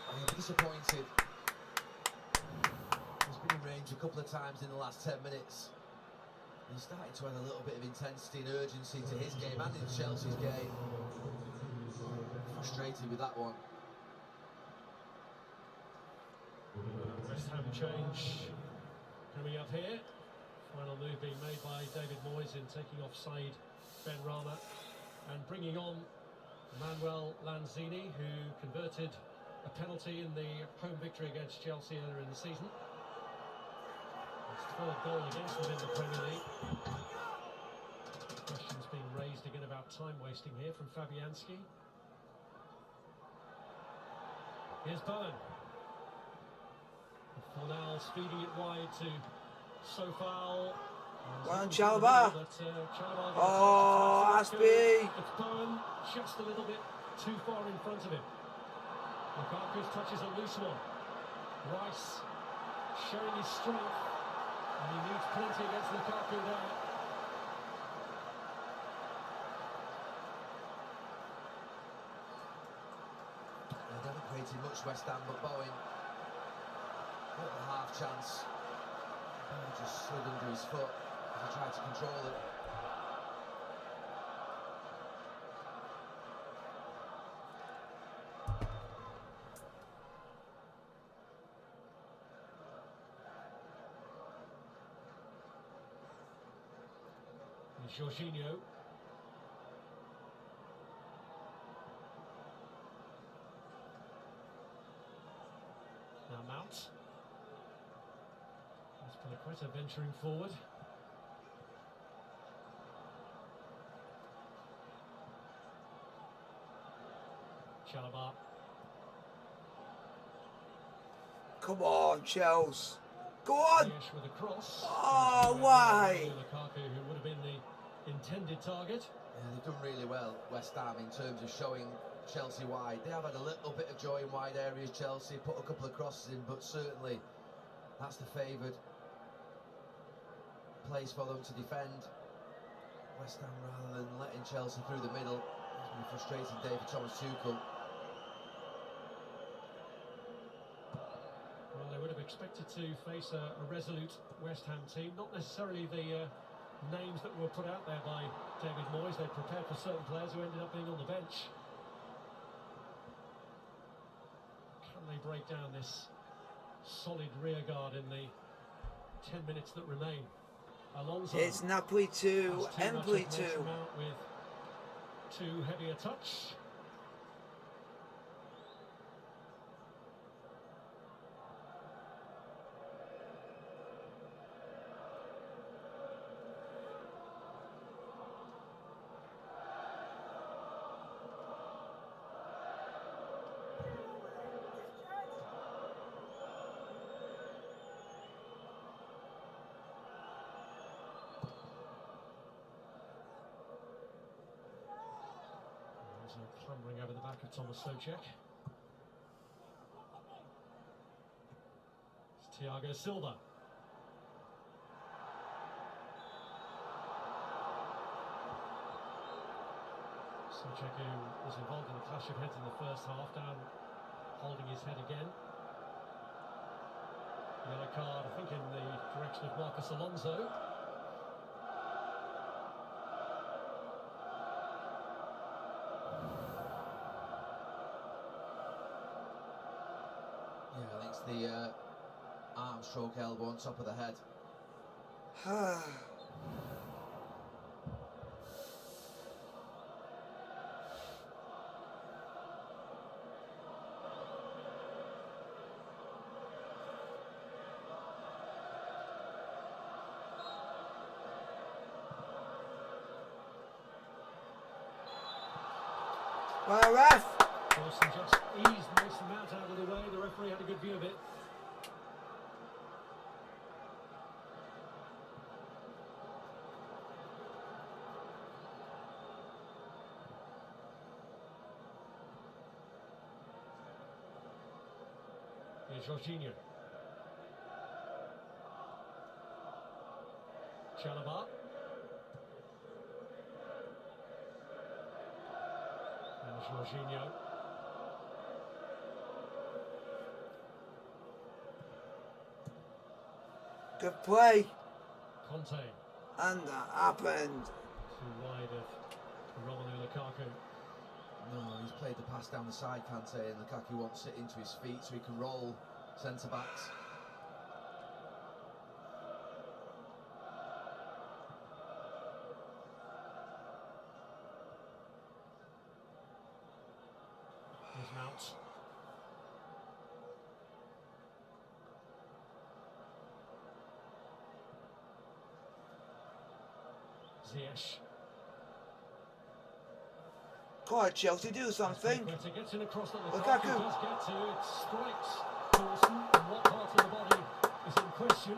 I'm disappointed. He's been in range a couple of times in the last 10 minutes. He's starting to add a little bit of intensity and urgency to his game and in Chelsea's game. Frustrated with that one. West Ham change coming up here. Final move being made by David Moyes in taking offside Ben Rama and bringing on Manuel Lanzini, who converted a penalty in the home victory against Chelsea earlier in the season. His 3rd goal against them in the Premier League. Questions being raised again about time wasting here from Fabianski. Here's Bowen. Fornals feeding it wide to Sofal. One Chalobah. Oh, Aspie. It's Bowen just a little bit too far in front of him. Lukaku's touch is a loose one. Rice showing his strength, and he needs plenty against Lukaku there. They haven't created much, West Ham, but Bowen got the half chance. Bowen just slid under his foot as he tried to control it. Jorginho. Now Mount. That's Piliqueta venturing forward. Chalobah. Come on, Chelsea. Go on. Ziyech with a cross. Oh, why? Lukaku, who would have been the intended target. Yeah, they've done really well, West Ham, in terms of showing Chelsea wide. They have had a little bit of joy in wide areas, Chelsea, put a couple of crosses in, but certainly that's the favoured place for them to defend. West Ham, rather than letting Chelsea through the middle, it's been a frustrating day for Thomas Tuchel. Well, they would have expected to face a resolute West Ham team, not necessarily the names that were put out there by David Moyes. They prepared for certain players who ended up being on the bench. Can they break down this solid rear guard in the 10 minutes that remain? Alonso. It's Napoli 2, Empoli 2. With too heavy a touch. Clambering over the back of Thomas Souček. It's Thiago Silva. Souček, who was involved in a clash of heads in the first half, down holding his head again. Yellow card, I think, in the direction of Marcos Alonso. Yeah, I think it's the arm stroke elbow on top of the head. Well, ref. Dawson just eased Mason Mount out of the way. The referee had a good view of it. Here's Jorginho. Chalobah. And Jorginho. Good play. Conte. And that happened. Too wide of Romelu Lukaku. No, he's played the pass down the side, Kante, and Lukaku wants it into his feet so he can roll centre-backs. Here's Mount. Ziyech. Come on, Chelsea, do something. Piliqueta gets in across that Lukaku. does get to. It strikes Dawson, and what part of the body is in question?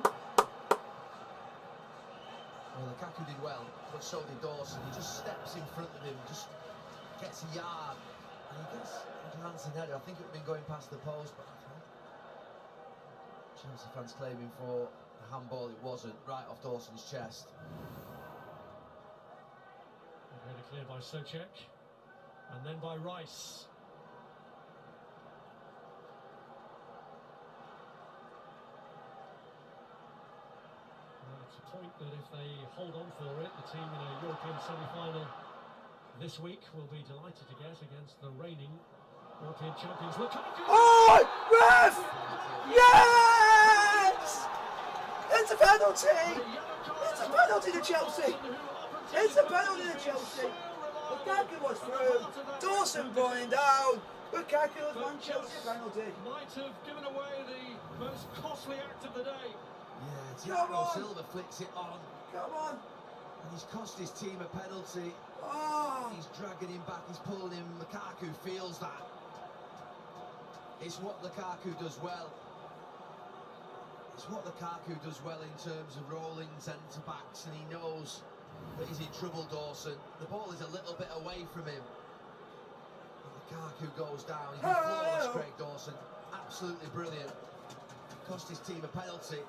Well, Lukaku did well, but so did Dawson. He just steps in front of him, just gets a yard And he gets a glancing header. I think it would have been going past the post, but Chelsea fans claiming for a handball. It wasn't. Right off Dawson's chest. Really clear by Souček, and then by Rice. It's a point that if they hold on for it, the team in a European semi-final this week will be delighted to get against the reigning European champions. Oh, ref! Yes! It's a penalty! It's a penalty to Chelsea! It's a penalty to Chelsea! Lukaku was through, Dawson going down, Lukaku was one Chelsea penalty. Might have given away the most costly act of the day. Yeah, Thiago Silva flicks it on. Come on! And he's cost his team a penalty. Oh! He's dragging him back, he's pulling him. Lukaku feels that. It's what Lukaku does well. It's what Lukaku does well in terms of rolling centre-backs, and he knows that he's in trouble, Dawson. The ball is a little bit away from him. And Lukaku goes down. He's flawless, Craig Dawson. Absolutely brilliant. Cost his team a penalty.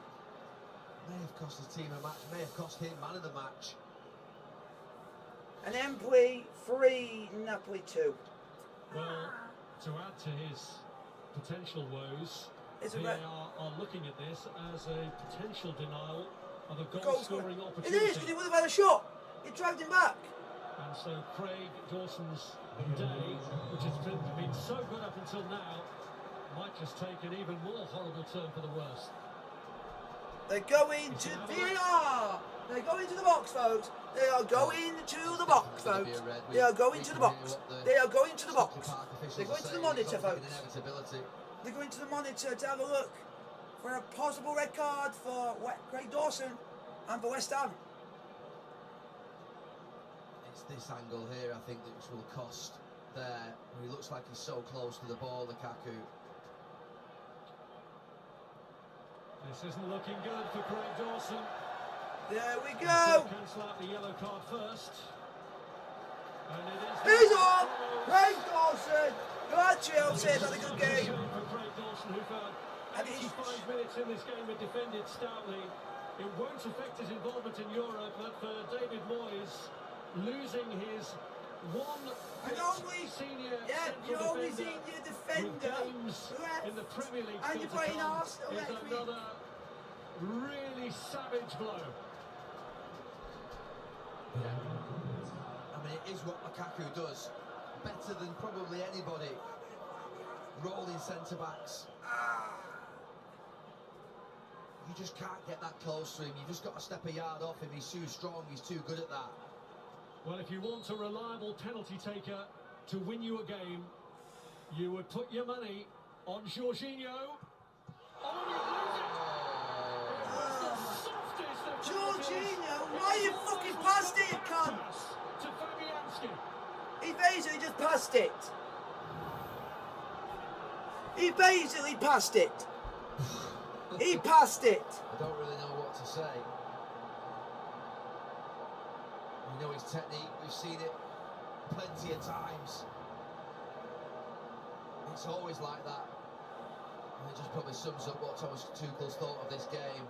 May have cost his team a match, may have cost him man of the match. An Empoli 3, Napoli 2. Well, to add to his potential woes, VAR are looking at this as a potential denial of a goal-scoring opportunity. It is, because he would have had a shot. He dragged him back. And so Craig Dawson's day, which has been so good up until now, might just take an even more horrible turn for the worse. They're going to VAR. They're going to the box, folks. They are going to the box, folks. They are going to the box. They are going to the box. They're going to the monitor, folks. They're going to the monitor to have a look for a possible red card for Craig Dawson and for West Ham. It's this angle here, I think, that which will cost there. He looks like he's so close to the ball, Lukaku. This isn't looking good for Craig Dawson. There we go. Cancel out the yellow card first. And it is. He's on. Craig Dawson. Glad Chelsea had a good game. For Craig Dawson, who for 85 minutes in this game had defended stoutly. It won't affect his involvement in Europe, but for David Moyes, losing his senior defender in the Premier League, and you're playing Arsenal is another really savage blow. I mean, it is what Lukaku does better than probably anybody. Rolling centre-backs. You just can't get that close to him. You've just got to step a yard off him. He's too strong. He's too good at that. Well, if you want a reliable penalty taker to win you a game, you would put your money on Jorginho. Oh, you lose it! It was the softest of Jorginho, why you fucking passed it, you cunt? to Fabianski. He basically just passed it. He basically passed it. He passed it. I don't really know what to say. We know his technique, we've seen it plenty of times. It's always like that. And it just probably sums up what Thomas Tuchel's thought of this game.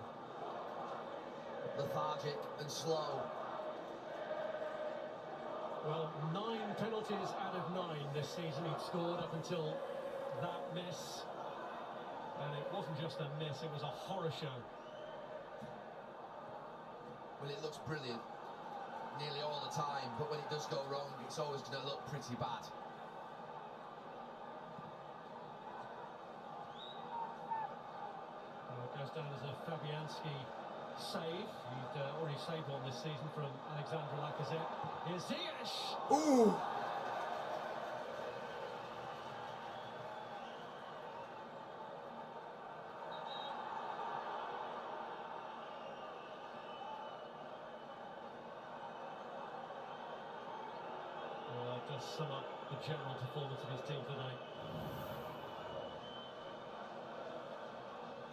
Lethargic and slow. Well, 9 penalties out of 9 this season he'd scored up until that miss. And it wasn't just a miss, it was a horror show. Well, it looks brilliant nearly all the time, but when it does go wrong, it's always going to look pretty bad. Well, it goes down as a Fabianski save. He'd already saved one this season from Alexandre Lacazette. Here's Ziyech! Ooh. Well, that does sum up the general performance of his team tonight.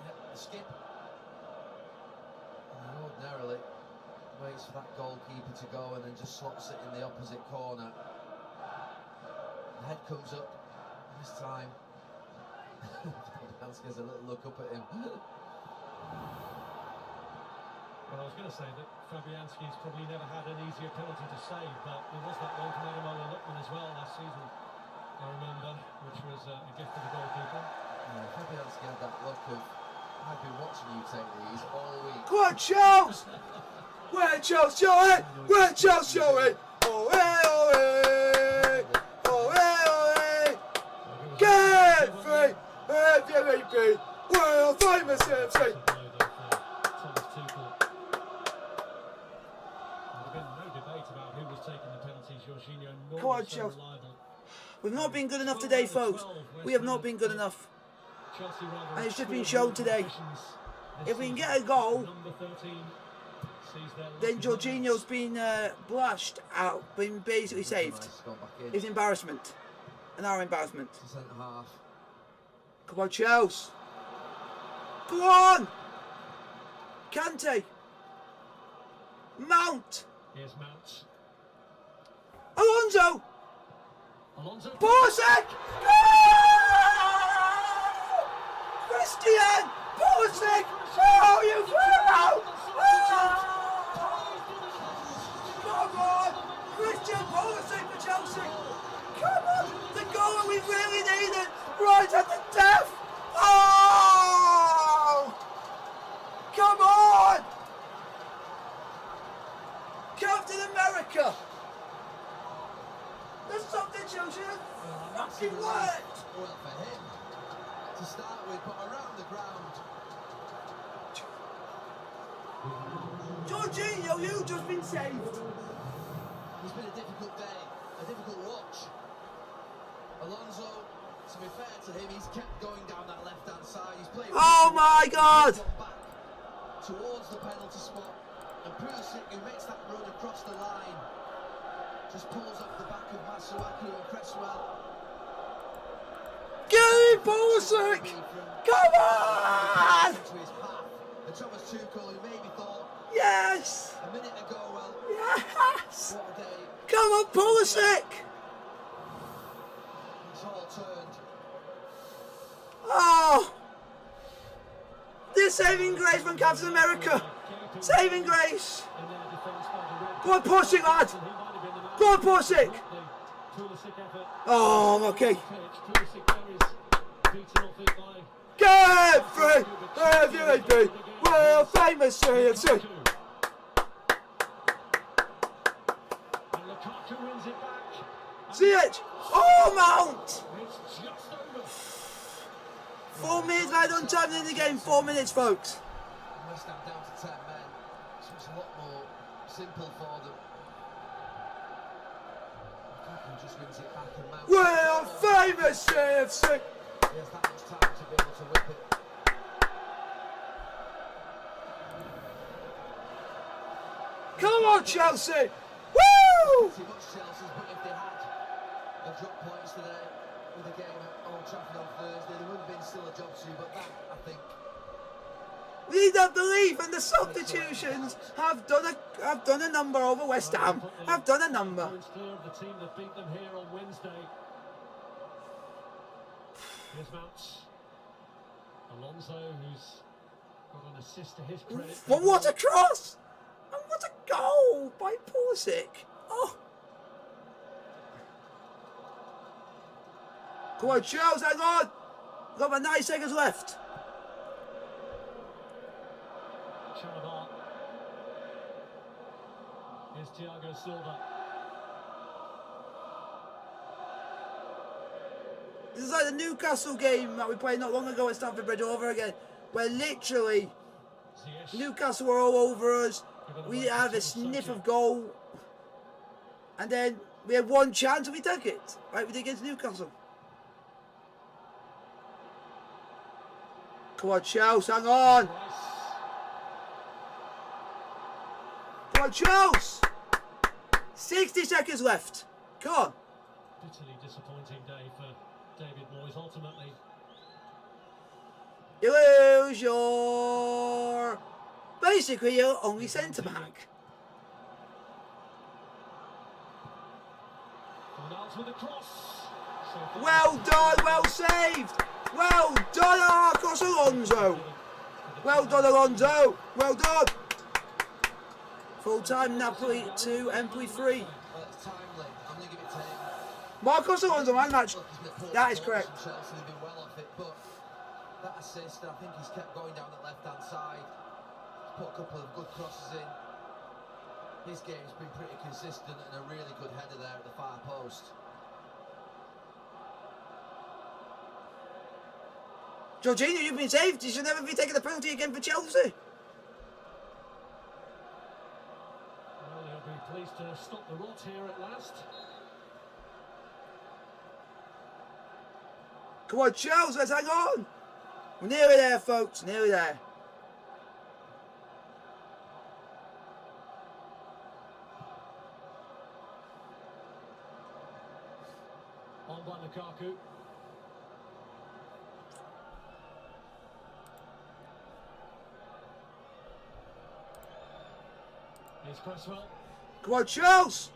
Yeah, skip. And ordinarily waits for that goalkeeper to go and then just slots it in the opposite corner. head comes up. This time, Hans gives a little look up at him. Well, I was going to say that Fabianski's probably never had an easier penalty to save, but there was that one from Ademola Lookman as well last season, I remember, which was a gift to the goalkeeper. Yeah, Fabianski had that look of, I've been watching you take these all week. Come on, Charles! Where Charles, show it! Where Charles, show it! Oh, hey, oh, hey! Oh, hey, oh, hey! Get free! MVP! World famous FC! Thomas Tuchel. There'd been no debate about who was taking the penalties. Jorginho, nor Come on, was so Chelsea. reliable. We've not been good enough today, folks. We have not been good enough. Chelsea rather And it's just been scored shown more today. possessions this If we can season. get a goal, Number 13 sees their then lucky Jorginho's moments. been blushed out, been basically saved. Nice, gone back in. It's embarrassment. And our embarrassment. Centre half. Come on, Chelsea. Go on! Kante. Mount. Here's Mount. Alonso. Alonso. Pulisic! Christian! Pulisic! Oh, you hero! Come on! Christian Pulisic for Chelsea! Come on! The goal that we really needed! Right at the death! Oh! Come on! Captain America! The substitution fucking worked! Well, for him to start with, but around the ground. Jorginho, you've just been saved! It's been a difficult day, a difficult watch. Alonso, to be fair to him, he's kept going down that left-hand side. He's playing. Oh my God! Back towards the penalty spot, and Pulisic, who makes that run across the line, just pulls off the back of Masuaku and Cresswell. Get him, Pulisic! Come on! Into his path, and Thomas Tuchel, who maybe thought Yes! a minute ago, well, Yes! what a day. Come on, Pulisic! It's all turned. Oh! This saving grace from Captain America! Saving grace! In their defence by the red. Go on, Pulisic, lad! He might have been the man. Go on, Pulisic! The Pulisic effort. Oh, okay. Pitch. Pulisic there is beaten off it by Get free! MVP! World famous CFC! And Lukaku wins it back. See it? Oh, Mount! It's just over. 4 minutes right on time in the game. 4 minutes, folks. West Ham down to 10 men, so it's a lot more simple for them. Lukaku just wins it back and Mount. World famous CFC! He has that much time to be able to whip it. Come on, Chelsea! Woo! Pretty much Chelsea's, but if they had dropped points today with the game at Old Trafford on Thursday, there would have been still a job to do, but that, I think, We need that belief, and the substitutions have done a number over West Ham. Have done a number. Points clear of the team that beat them here on Wednesday. Here's Mount. Alonso, who's got an assist to his credit. But what a cross! And what a goal by Pulisic! Oh! Come on, Charles, hang on! Got about 9 seconds left. Chalabar. Here's Thiago Silva. This is like the Newcastle game that we played not long ago at Stamford Bridge over again, where literally Ziyech. Newcastle were all over us. We had a sniff of goal, and then we had one chance and we took it. Right, we did against Newcastle. Come on, Chelsea, hang on. Rice. Come on, Chelsea. 60 seconds left. Come on. Bitterly disappointing day for David Moyes. Ultimately, You lose your... Basically, your only centre-back. Fornals with a cross. Well done, well saved. Well done, Marcos Alonso. Well done, Alonso. Well done. Full time, Napoli 2, Empoli 3. It's timely. I'm going to give it to him. Marcos Alonso, man match. Look, he's made poor That is calls correct. from Chelsea, they've been well off it, but that assist, I think he's kept going down that left-hand side. He's put a couple of good crosses in. His game's been pretty consistent and a really good header there at the far post. Jorginho, you've been saved. You should never be taking the penalty again for Chelsea. Well, they'll be pleased to stop the rot here at last. Come on, Chelsea, let's hang on. We're nearly there, folks. Nearly there. On by Lukaku. Here's Cresswell. Come on, Chelsea.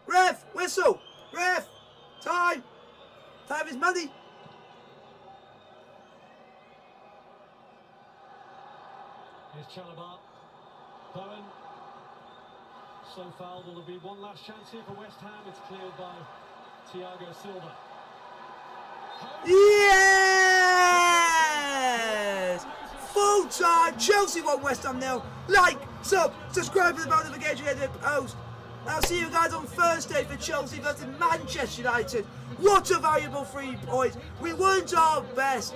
Ref, whistle. Ref, time. Time is money. Here's Chalobah. Bowen. So foul. Will there be one last chance here for West Ham? It's cleared by Thiago Silva. Yes! Full time. Chelsea 1, West Ham 0. Like, sub, subscribe to the bell notification and hit the post. I'll see you guys on Thursday for Chelsea versus Manchester United. What a valuable 3 points. We weren't our best.